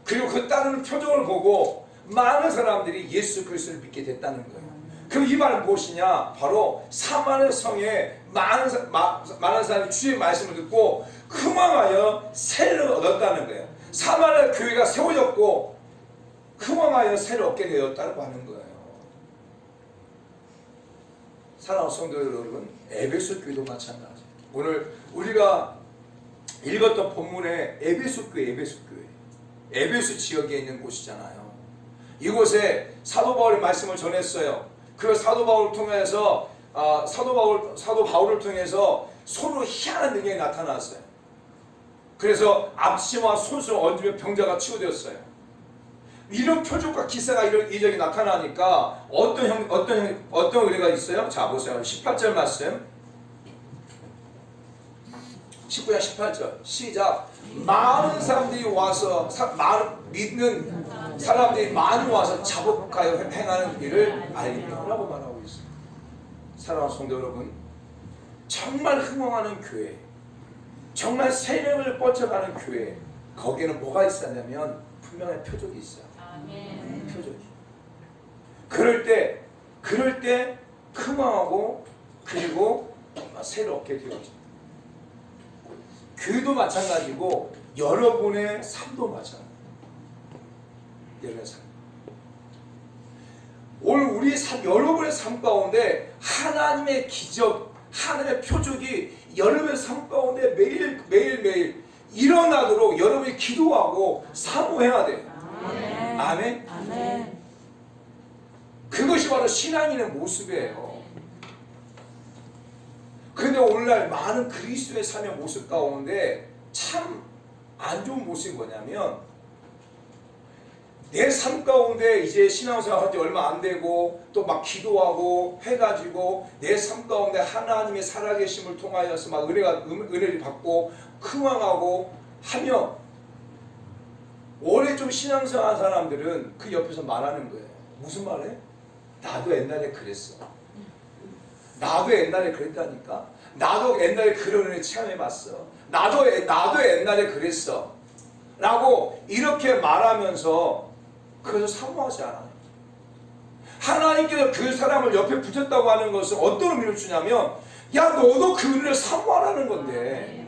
그리고 그 따르는 표정을 보고 많은 사람들이 예수 그리스도를 믿게 됐다는 거예요. 그럼 이 말은 무엇이냐? 바로 사마리아 성에 많은 사람이 주의 말씀을 듣고 흥망하여 세례를 얻었다는 거예요. 사마리아 교회가 세워졌고 흥망하여 세례를 얻게 되었다고 하는 거예요. 사랑하는 성도 여러분, 에베소 교회도 마찬가지. 오늘 우리가 읽었던 본문에 에베소 교회, 에베소 지역에 있는 곳이잖아요. 이곳에 사도 바울의 말씀을 전했어요. 그 사도 바울을 통해서 사도 바울을 통해서 서로 희한한 능력이 나타났어요. 그래서 앞치마 손수를 얹으며 병자가 치유되었어요. 이런 표적과 기사가 이런 이적이 나타나니까 어떤 의뢰가 있어요? 자 보세요. 18절 말씀. 19장 18절 시작. 많은 사람들이 와서 믿는 사람들이 많이 와서 자복하여 행하는 일을 알리라고 말하고 있어요. 사랑하는 성도 여러분, 정말 흥황하는 교회, 정말 세력을 뻗쳐가는 교회, 거기에는 뭐가 있었냐면 분명히 표적이 있어요. 표적이. 그럴 때 흥황하고 그리고 세를 얻게 되어집니다. 교회도 마찬가지고 여러분의 삶도 마찬가지예요. 여러분의 삶. 오늘 우리 삶, 여러분의 삶 가운데 하나님의 기적, 하나님의 표적이 여러분의 삶 가운데 매일 일어나도록 여러분이 기도하고 사모해야 돼요. 아멘. 아멘. 그것이 바로 신앙인의 모습이에요. 그런데 오늘날 많은 그리스도의 삶의 모습 가운데 참 안 좋은 모습이 뭐냐면 내 삶 가운데 이제 신앙생활 할 때 얼마 안 되고 또 막 기도하고 해가지고 내 삶 가운데 하나님의 살아계심을 통하여서 막 은혜를 받고 흥황하고 하며 오래 좀 신앙생활 한 사람들은 그 옆에서 말하는 거예요. 무슨 말해? 나도 옛날에 그랬어. 나도 옛날에 그랬다니까. 나도 옛날에 그런 은혜 체험해봤어. 나도 옛날에 그랬어. 라고 이렇게 말하면서 그래서 사모하지 않아요. 하나님께서 그 사람을 옆에 붙였다고 하는 것은 어떤 의미를 주냐면 야 너도 그 은혜를 사모하라는 건데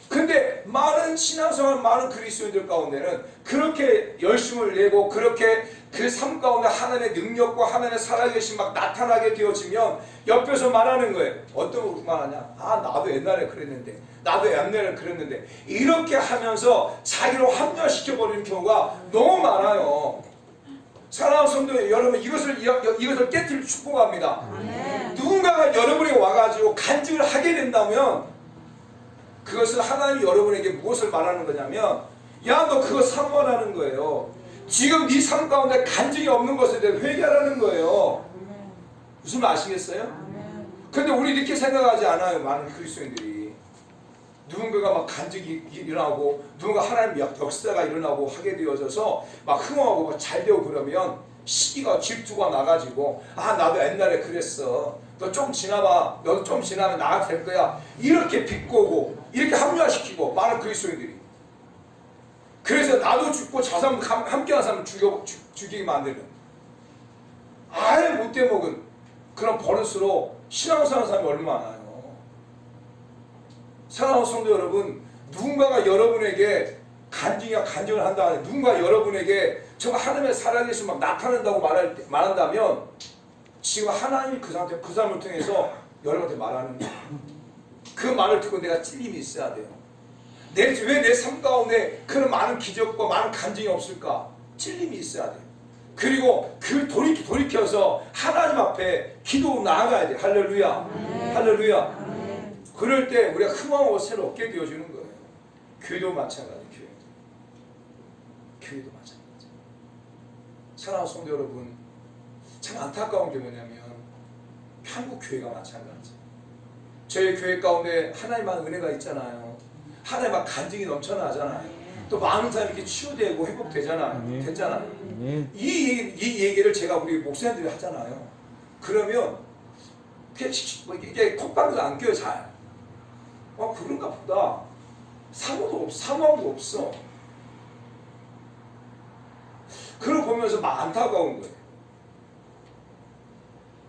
근데 많은 신앙생활 많은 그리스도인들 가운데는 그렇게 열심을 내고 그렇게 그 삶 가운데 하나님의 능력과 하나님의 살아계신 막 나타나게 되어지면 옆에서 말하는 거예요. 어떤 거 말하냐? 아, 나도 옛날에 그랬는데, 나도 옛날에 그랬는데, 이렇게 하면서 자기를 합리화시켜버리는 경우가 너무 많아요. 사랑하는 성도 여러분, 이것을 깨트릴 축복합니다. 누군가가 여러분이 와가지고 간증을 하게 된다면 그것은 하나님이 여러분에게 무엇을 말하는 거냐면, 야, 너 그거 사모하라는 거예요. 지금 네 삶 가운데 간증이 없는 것에 대해 회개하라는 거예요. 무슨 말 아시겠어요? 근데 우리 이렇게 생각하지 않아요. 많은 그리스도인들이 누군가가 막 간증이 일어나고 누군가 하나님의 역사가 일어나고 하게 되어져서 막 흥하고 막 잘 되고 그러면 시기가 질투가 나가지고, 아, 나도 옛날에 그랬어, 너 좀 지나봐, 너도 좀 지나면 나가 될 거야, 이렇게 비꼬고 이렇게 합리화시키고 많은 그리스도인들이. 그래서 나도 죽고 저 사람 함께한 사람을 죽이게 만드는, 아예 못돼 먹은 그런 버릇으로 신앙생활 사람이 얼마나 많아요. 사랑하는 성도 여러분, 누군가가 여러분에게 간증을 한다, 누군가 여러분에게 정말 하나님의 살아계신 막 나타난다고 말한다면 지금 하나님이 그 사람을 통해서 여러분한테 말하는 거예요. 그 말을 듣고 내가 찔림이 있어야 돼요. 왜 내 삶 가운데 그런 많은 기적과 많은 간증이 없을까? 찔림이 있어야 돼요. 그리고 그 돌이켜서 하나님 앞에 기도 나아가야 돼요. 할렐루야. 할렐루야. 그럴 때 우리가 흥황하고 새로 얻게 되어주는 거예요. 교회도 마찬가지예요. 교회도 마찬가지예요. 사랑하는 성도 여러분, 참 안타까운 게 뭐냐면 한국 교회가 마찬가지예요. 저희 교회 가운데 하나님만 은혜가 있잖아요. 하나님만 간증이 넘쳐나잖아요. 또 많은 사람이 이렇게 치유되고 회복되잖아요. 됐잖아요. 이 얘기를 제가 우리 목사님들이 하잖아요. 그러면 이게 콧방귀도 안 껴요, 잘. 그런가 보다. 사모한 거 없어. 그걸 보면서 막 안타까운 거예요.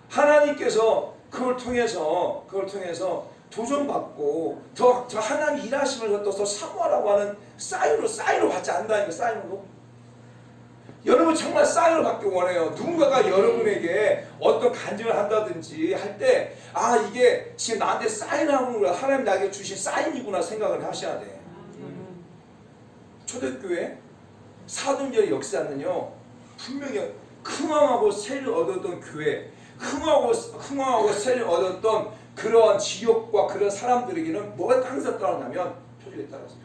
하나님께서 그걸 통해서 도전받고 더 하나님 일하심을 더 사모하라고 하는 사인을 받지 않는다니까. 사인으로 여러분 정말 사인을 받기 원해요. 누군가가 여러분에게 어떤 간증을 한다든지 할 때, 아, 이게 지금 나한테 사인하는구나, 하나님 나에게 주신 사인이구나 생각을 하셔야 돼. 초대교회 사도행전의 역사는요, 분명히 흥황하고 세를 얻었던 교회, 흥황하고 세를 얻었던 그러한 지역과 그런 사람들에게는 뭐가 항상 따라나면 표적에 따라서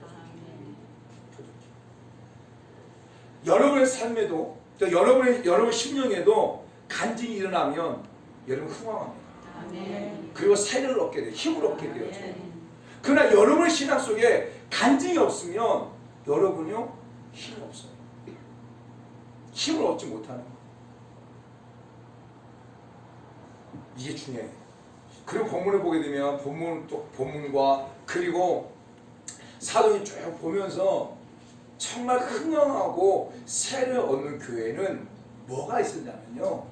여러분의 삶에도, 여러분 심령에도 간증이 일어나면 여러분 흥황합니다. 그리고 세를 얻게 돼요. 힘을 얻게 돼요. 그러나 여러분의 신앙 속에 간증이 없으면 여러분요, 힘이 없어요. 힘을 얻지 못하는 거예요. 이게 중요해요. 그리고 본문을 보게 되면 본문과 그리고 사도행전 쭉 보면서 정말 흥황하고 세를 얻는 교회는 뭐가 있었냐면요,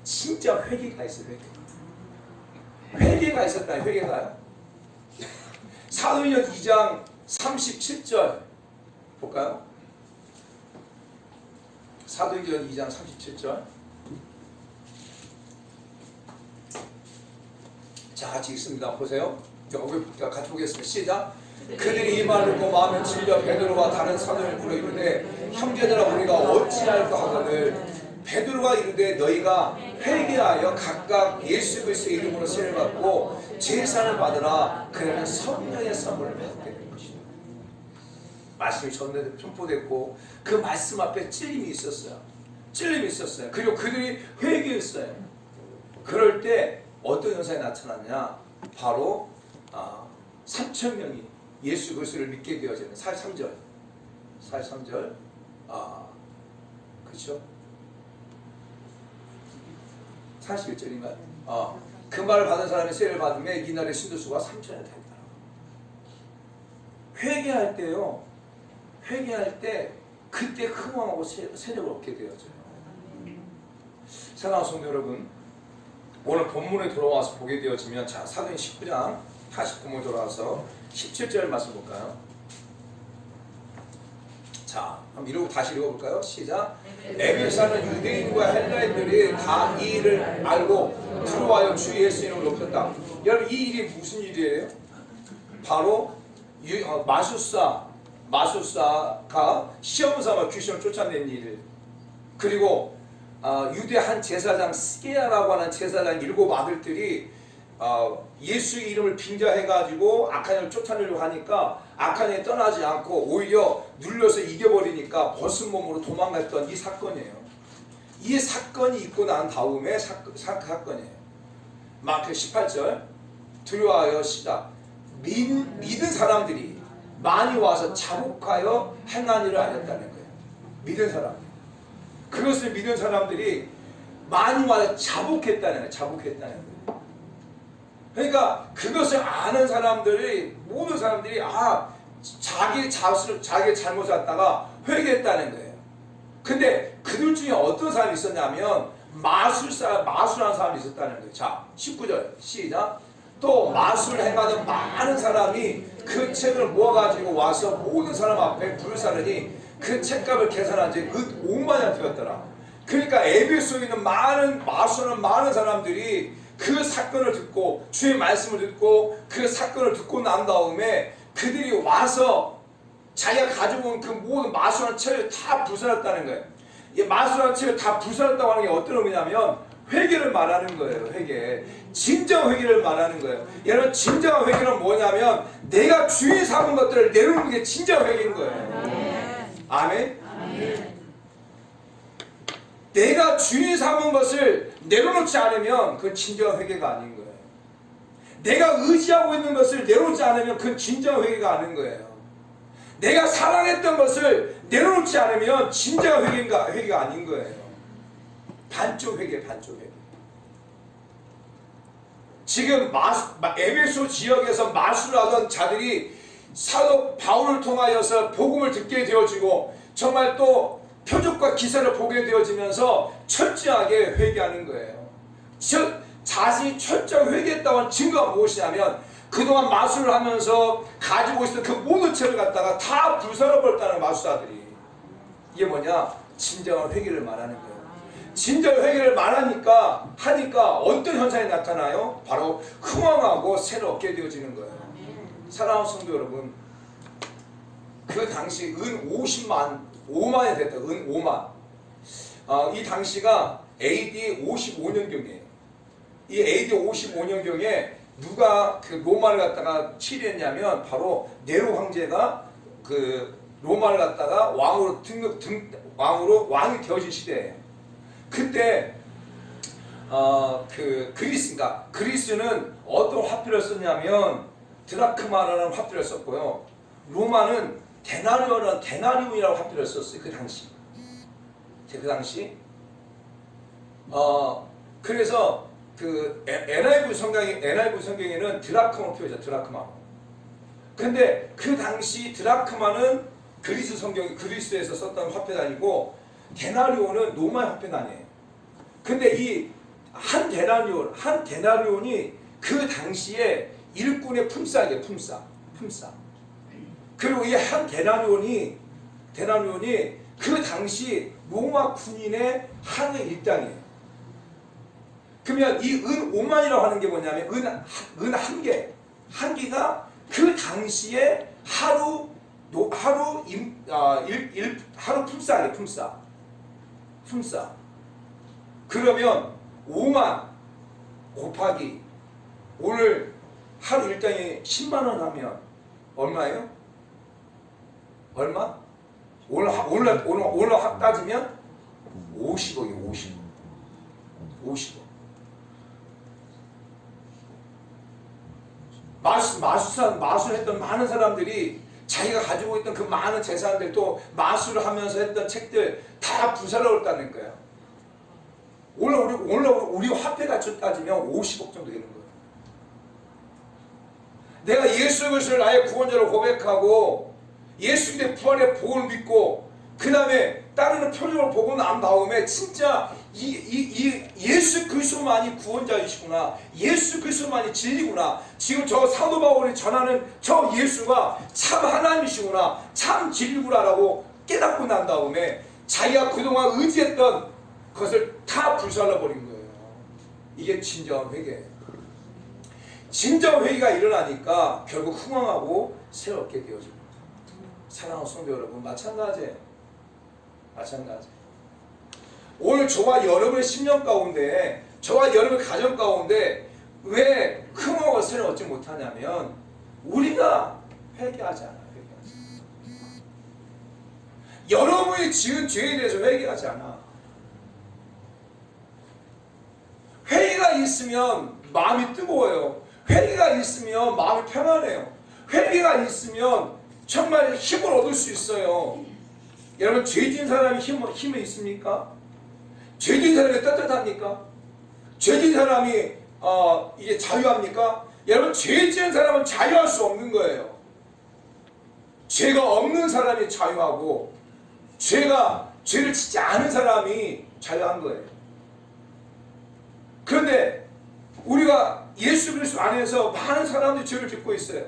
진짜 회개가 있어요. 회개가 있었다. 회개가요. 사도행전 2장 37절 볼까요? 사도행전 2장 37절. 자, 같이 읽습니다. 보세요. 같이 보겠습니다. 시작. 그들이 이 말을 듣고 마음에 질려 베드로와 다른 사도를 불러 이르되, 형제들아, 우리가 어찌할까 하거늘 베드로가 이르되, 너희가 회개하여 각각 예수 그리스도의 이름으로 세례를 받고 제사를 받으라. 그러면 성령의 선물을 받게 될 것이다. 말씀이 선포됐고 그 말씀 앞에 찔림이 있었어요. 그리고 그들이 회개했어요. 그럴 때 어떤 현상이 나타났냐? 바로 3,000명이 예수 그리스도를 믿게 되어지는 43절. 그렇죠? 41절인가요? 그 말을 받은 사람이 세례를 받으며 이날의 신도수가 3,000이 됐다. 회개할 때요, 회개할 때 그때 흥황하고 세력을 얻게 되어져요. 사랑하는 성도 여러분, 오늘 본문에 돌아와서 보게 되어지면, 자, 사도행전 19장 다시 본문에 돌아와서 17절 말씀 볼까요? 자, 한번 다시 읽어볼까요? 시작. 에베소 사는 유대인과 헬라인들이 다 이 일을 알고 들어와요 주 예수 이름을 높였다. 여러분 이 일이 무슨 일이에요? 바로 마술사가 시험 삼아 귀신을 쫓아낸 일. 그리고 유대 한 제사장 스게야라고 하는 제사장 7 아들들이 예수의 이름을 빙자해가지고 악한을 쫓아내려고 하니까 악한이 떠나지 않고 오히려 눌려서 이겨버리니까 벗은 몸으로 도망갔던 이 사건이에요. 이 사건이 있고 난 다음에 사건이에요. 마크 18절 두려워하여 시작. 믿은 사람들이 많이 와서 자복하여 행한 일을 알렸다는 거예요. 믿은 사람. 그것을 믿은 사람들이 많이 와서 자복했다는 거예요. 자복했다는 거예요. 그러니까 그것을 아는 사람들이 모든 사람들이 자기 잘못을 했다가 회개했다는 거예요. 근데 그들 중에 어떤 사람이 있었냐면 마술한 사람이 있었다는 거예요. 자, 19절 시작. 또 마술을 행하는 많은 사람이 그 책을 모아가지고 와서 모든 사람 앞에 불사르니 그 책값을 계산한 지 5만이 되었더라. 그러니까 에베소에 있는 마술하는 많은 사람들이 그 사건을 듣고 주의 말씀을 듣고 그 사건을 듣고 난 다음에 그들이 와서 자기가 가지고 온 그 모든 마술한 책을 다 부숴놨다는 거예요. 이 마술한 책을 다 부숴놨다고 하는 게 어떤 의미냐면 회개를 말하는 거예요. 회개. 진정 회개를 말하는 거예요. 여러분 진정한 회개는 뭐냐면 내가 주의 삼은 것들을 내려놓는 게 진정 회개인 거예요. 아멘. 아멘. 내가 주의 삼은 것을 내려놓지 않으면 그건 진정한 회개가 아닌 거예요. 내가 의지하고 있는 것을 내려놓지 않으면 그건 진정한 회개가 아닌 거예요. 내가 사랑했던 것을 내려놓지 않으면 진정한 회개가 아닌 거예요. 반쪽 회개. 지금 에베소 지역에서 마술하던 자들이 사도 바울을 통하여서 복음을 듣게 되어지고 정말 또 표적과 기사를 보게 되어지면서 철저하게 회개하는 거예요. 자신이 철저하게 회개했다고 하는 증거가 무엇이냐면 그동안 마술을 하면서 가지고 있었던 그 모든 책을 갖다가 다 불살라버렸다는 마술사들이. 이게 뭐냐? 진정한 회개를 말하는 거예요. 진정한 회개를 말하니까 어떤 현상이 나타나요? 바로 흥왕하고 새를 얻게 되어지는 거예요. 사랑하는 성도 여러분, 그 당시 은 5만이 됐다. 은 5만. 이 당시가 AD 55년경이에요. 이 AD 55년경에 누가 그 로마를 갖다가 치리했냐면 바로 네로 황제가 그 로마를 갖다가 왕이 되어진 시대예요. 그때 그리스는 어떤 화폐를 썼냐면 드라크마라는 화폐를 썼고요. 로마는 데나리온이라고 화폐를 썼어요. 그 당시. 그래서 그 NIV 성경에는 드라크마로 표현해요. 드라크마. 근데 그 당시 드라크마는 그리스에서 썼던 화폐가 아니고 데나리온은 로마의 화폐가 아니에요. 근데 이 한 데나리온이 그 당시에 일꾼의 품삯이에요. 품삯. 그리고 이 한 데나리온이 그 당시 로마 군인의 하루의 일당이에요. 그러면 이 은 5만이라고 하는 게 뭐냐면 은 한 개가 그 당시에 하루 품삯이에요. 품삯. 그러면 5만 곱하기 오늘 하루 일당이 10만 원 하면 얼마예요? 얼마? 오늘 따지면 50억이에요. 50억. 마술했던 많은 사람들이 자기가 가지고 있던 그 많은 재산들 또 마술을 하면서 했던 책들 다 부살러졌다는 거예요. 오늘 우리 화폐 가치로 따지면 50억 정도 되는 거예요. 내가 예수 그리스도를 나의 구원자로 고백하고 예수 그리스도의 부활의 복을 믿고 그 다음에 따르는 표적을 보고 난 다음에 진짜 예수 예수 그리스도만이 구원자이시구나. 예수 그리스도만이 진리구나. 지금 저 사도 바울이 전하는 저 예수가 참 하나님이시구나. 참 진리구나라고 깨닫고 난 다음에 자기가 그동안 의지했던 것을 다 불살라버린 거예요. 이게 진정한 회개예요. 진정한 회개가 일어나니까 결국 흥황하고 새롭게 되어집니다. 사랑하는 성도 여러분, 마찬가지예요. 오늘 저와 여러분의 심령 가운데, 저와 여러분의 가정 가운데 왜 흥황을 새로 얻지 못하냐면 우리가 회개하지 않아요. 여러분이 지은 죄에 대해서 회개하지 않아. 회개가 있으면 마음이 뜨거워요. 회개가 있으면 마음이 평안해요. 회개가 있으면 정말 힘을 얻을 수 있어요. 여러분, 죄진 사람이 힘이 있습니까? 죄진 사람이 떳떳합니까? 죄진 사람이 이제 자유합니까? 여러분, 죄진 사람은 자유할 수 없는 거예요. 죄가 없는 사람이 자유하고 죄를 짓지 않은 사람이 자유한 거예요. 그런데 우리가 예수 그리스도 안에서 많은 사람들이 죄를 짓고 있어요.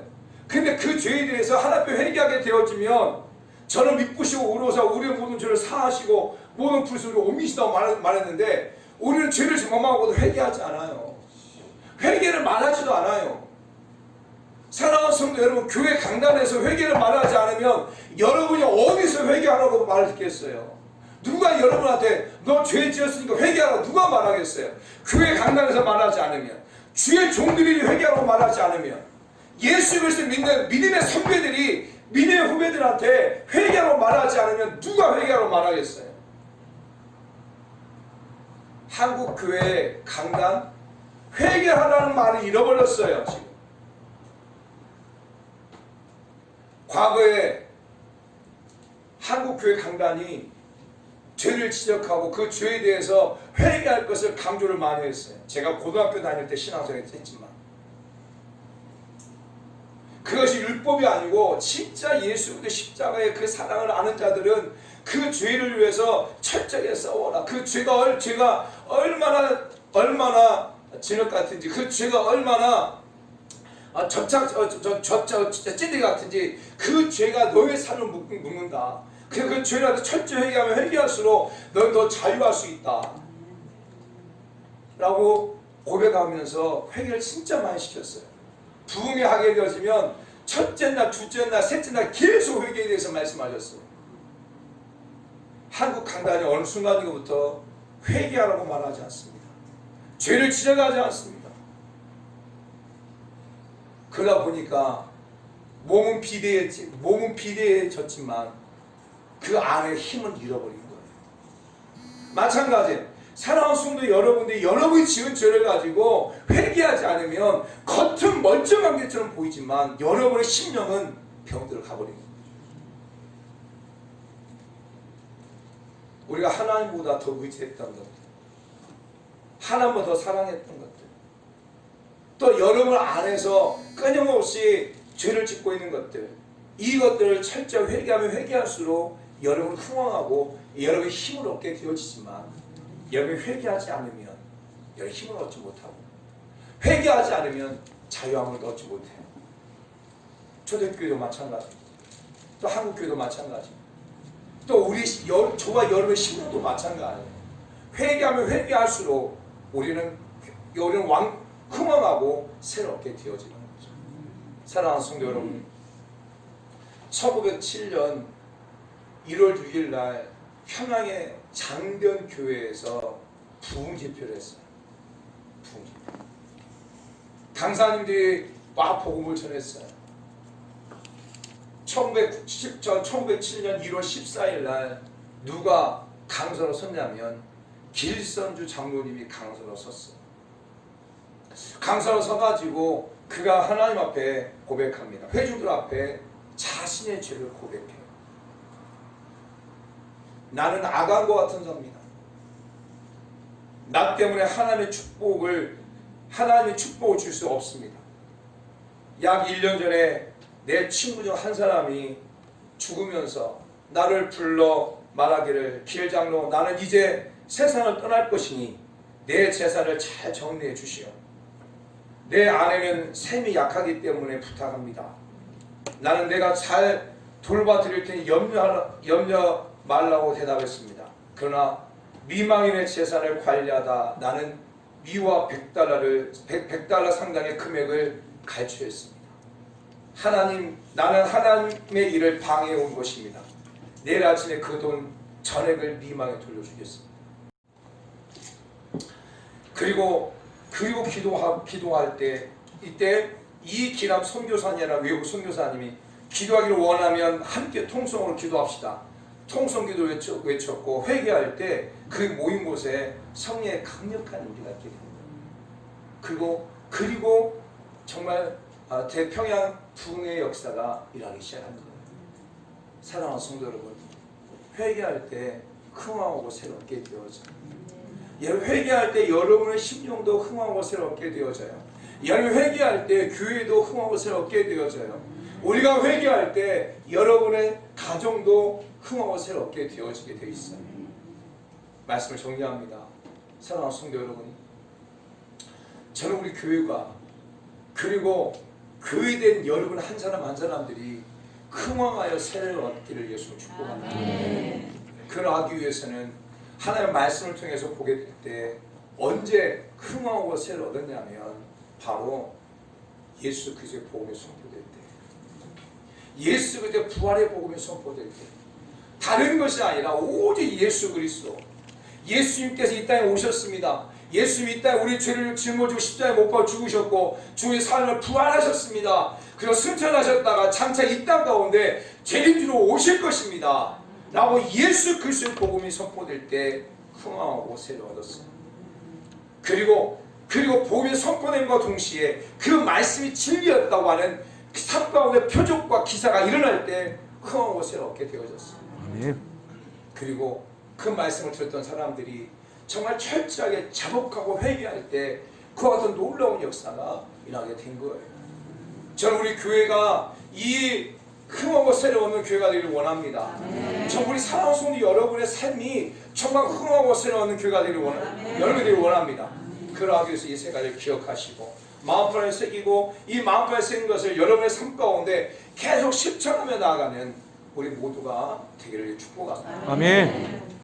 근데 그 죄에 대해서 하나님 앞에 회개하게 되어지면 저는 믿으시고 의로사 우리의 모든 죄를 사하시고 모든 불순을 옮기시다고 말했는데 우리는 죄를 범하고도 회개하지 않아요. 회개를 말하지도 않아요. 사랑하는 성도 여러분, 교회 강단에서 회개를 말하지 않으면 여러분이 어디서 회개하라고 말했겠어요? 누가 여러분한테 너 죄 지었으니까 회개하라고 누가 말하겠어요? 교회 강단에서 말하지 않으면, 주의 종들이 회개하라고 말하지 않으면, 예수 그리스도 믿는 믿음의 선배들이 믿음의 후배들한테 회개하라고 말하지 않으면 누가 회개하라고 말하겠어요? 한국 교회 강단 회개하라는 말을 잃어버렸어요. 지금 과거에 한국 교회 강단이 죄를 지적하고 그 죄에 대해서 회개할 것을 강조를 많이 했어요. 제가 고등학교 다닐 때 신앙생활 했지만 그것이 율법이 아니고 진짜 예수 그리스도의 십자가의 그 사랑을 아는 자들은 그 죄를 위해서 철저하게 싸워라. 그 죄가 얼마나 진흙 같은지, 그 죄가 얼마나 찐득이 같은지, 그 죄가 너의 삶을 묶는다. 그 죄라도 철저히 회개하면 회개할수록 너는 더 자유할 수 있다 라고 고백하면서 회개를 진짜 많이 시켰어요. 부흥회 하게 되어지면 첫째 날, 둘째 날, 셋째 날 계속 회개에 대해서 말씀하셨어요. 한국 강단이 어느 순간부터 회개하라고 말하지 않습니다. 죄를 지적하지 않습니다. 그러다 보니까 몸은 비대해졌지만 그 안에 힘은 잃어버린 거예요. 마찬가지예요. 사랑하는 성도 여러분들이 여러분이 지은 죄를 가지고 회개하지 않으면 겉은 멀쩡한 것처럼 보이지만 여러분의 심령은 병들어 가버린 거예요. 우리가 하나님보다 더 의지했던 것들, 하나님보다 더 사랑했던 것들, 또 여러분 안에서 끊임없이 죄를 짓고 있는 것들, 이것들을 철저히 회개하면 회개할수록 여러분 흥황하고 여러분이 힘을 얻게 되어지지만 여러분이 회개하지 않으면 여러분 힘을 얻지 못하고 회개하지 않으면 자유함을 얻지 못해요. 초대교회도 마찬가지, 또 한국교회도 마찬가지, 또 저와 여러분의 신앙도 마찬가지예요. 회개하면 회개할수록 우리는 흥황하고 새롭게 되어지는 거죠. 사랑하는 성도 여러분, 1907년 1월 6일 날 평양의 장변교회에서 부흥 집회를 했어요. 부흥 집회. 강사님들이 막 복음을 전했어요. 1907년 1월 14일 날 누가 강서로 섰냐면 길선주 장로님이 강서로 섰어요. 강서로 서가지고 그가 하나님 앞에 고백합니다. 회중들 앞에 자신의 죄를 고백해요. 나는 아간과 같은 자입니다. 나 때문에 하나님의 축복을 줄 수 없습니다. 약 1년 전에 내 친구 중 한 사람이 죽으면서 나를 불러 말하기를, 길장로 나는 이제 세상을 떠날 것이니 내 재산을 잘 정리해 주시오. 내 아내는 셈이 약하기 때문에 부탁합니다. 나는 내가 잘 돌봐드릴 테니 염려 말라고 대답했습니다. 그러나 미망인의 재산을 관리하다 나는 미와 100달러 상당의 금액을 갈취했습니다. 하나님, 나는 하나님의 일을 방해해 온 것입니다. 내일 아침에 그 돈 전액을 미망에 돌려주겠습니다. 그리고 기도할 때 이때 이기람 선교사님이라는 외국 선교사님이 기도하기를 원하면 함께 통성으로 기도합시다. 통성기도 외쳤고 회개할 때 그 모인 곳에 성령의 강력한 임재가 있게 됩니다. 그리고 정말 대평양 붕의 역사가 일하기 시작한 거예요. 사랑하는 성도 여러분, 회개할 때 흥황하고 새롭게 되어져요. 회개할 때 여러분의 심령도 흥황하고 새롭게 되어져요. 회개할 때 교회도 흥황하고 새롭게 되어져요. 우리가 회개할 때 여러분의 가정도 흥황하고 새롭게 되어지게 되어 있어요. 말씀을 정리합니다. 사랑하는 성도 여러분, 저는 우리 교회가 그리고 교회된 여러분 한 사람 한 사람들이 흥황하여 세례를 얻기를 예수님 축복합니다. 그러하기 위해서는 하나님의 말씀을 통해서 보게 될 때 언제 흥황하고 세례를 얻었냐면 바로 예수 그리스도의 복음이 선포될 때, 예수 그리스도의 부활의 복음이 선포될 때, 다른 것이 아니라 오직 예수 그리스도, 예수님께서 이 땅에 오셨습니다. 예수님 이 땅에 우리 죄를 짊어지고 십자가에 못 박아 죽으셨고 주의 삶을 부활하셨습니다. 그리고 승천하셨다가 장차 이 땅 가운데 재림주로 오실 것입니다 라고 예수 그리스도의 복음이 선포될 때 흥황하고 세례를 얻었어요. 그리고 복음이 선포된과 동시에 그 말씀이 진리였다고 하는 삶 가운데 표적과 기사가 일어날 때 흥황하고 세례를 얻게 되어졌어요. 그리고 그 말씀을 들었던 사람들이 정말 철저하게 자복하고 회개할 때 그와 같은 놀라운 역사가 일어나게 된 거예요. 저는 우리 교회가 이 흥하고 새로운 교회가 되기를 원합니다. 정 우리 사랑하는 성도 여러분의 삶이 정말 흥하고 새로운 교회가 되기를 원합니다. 그러하기 위해서 이 세 가지를 기억하시고 마음판에 새기고 이 마음판에 새긴 것을 여러분의 삶 가운데 계속 실천하며 나아가는 우리 모두가 되기를 축복합니다. 아멘.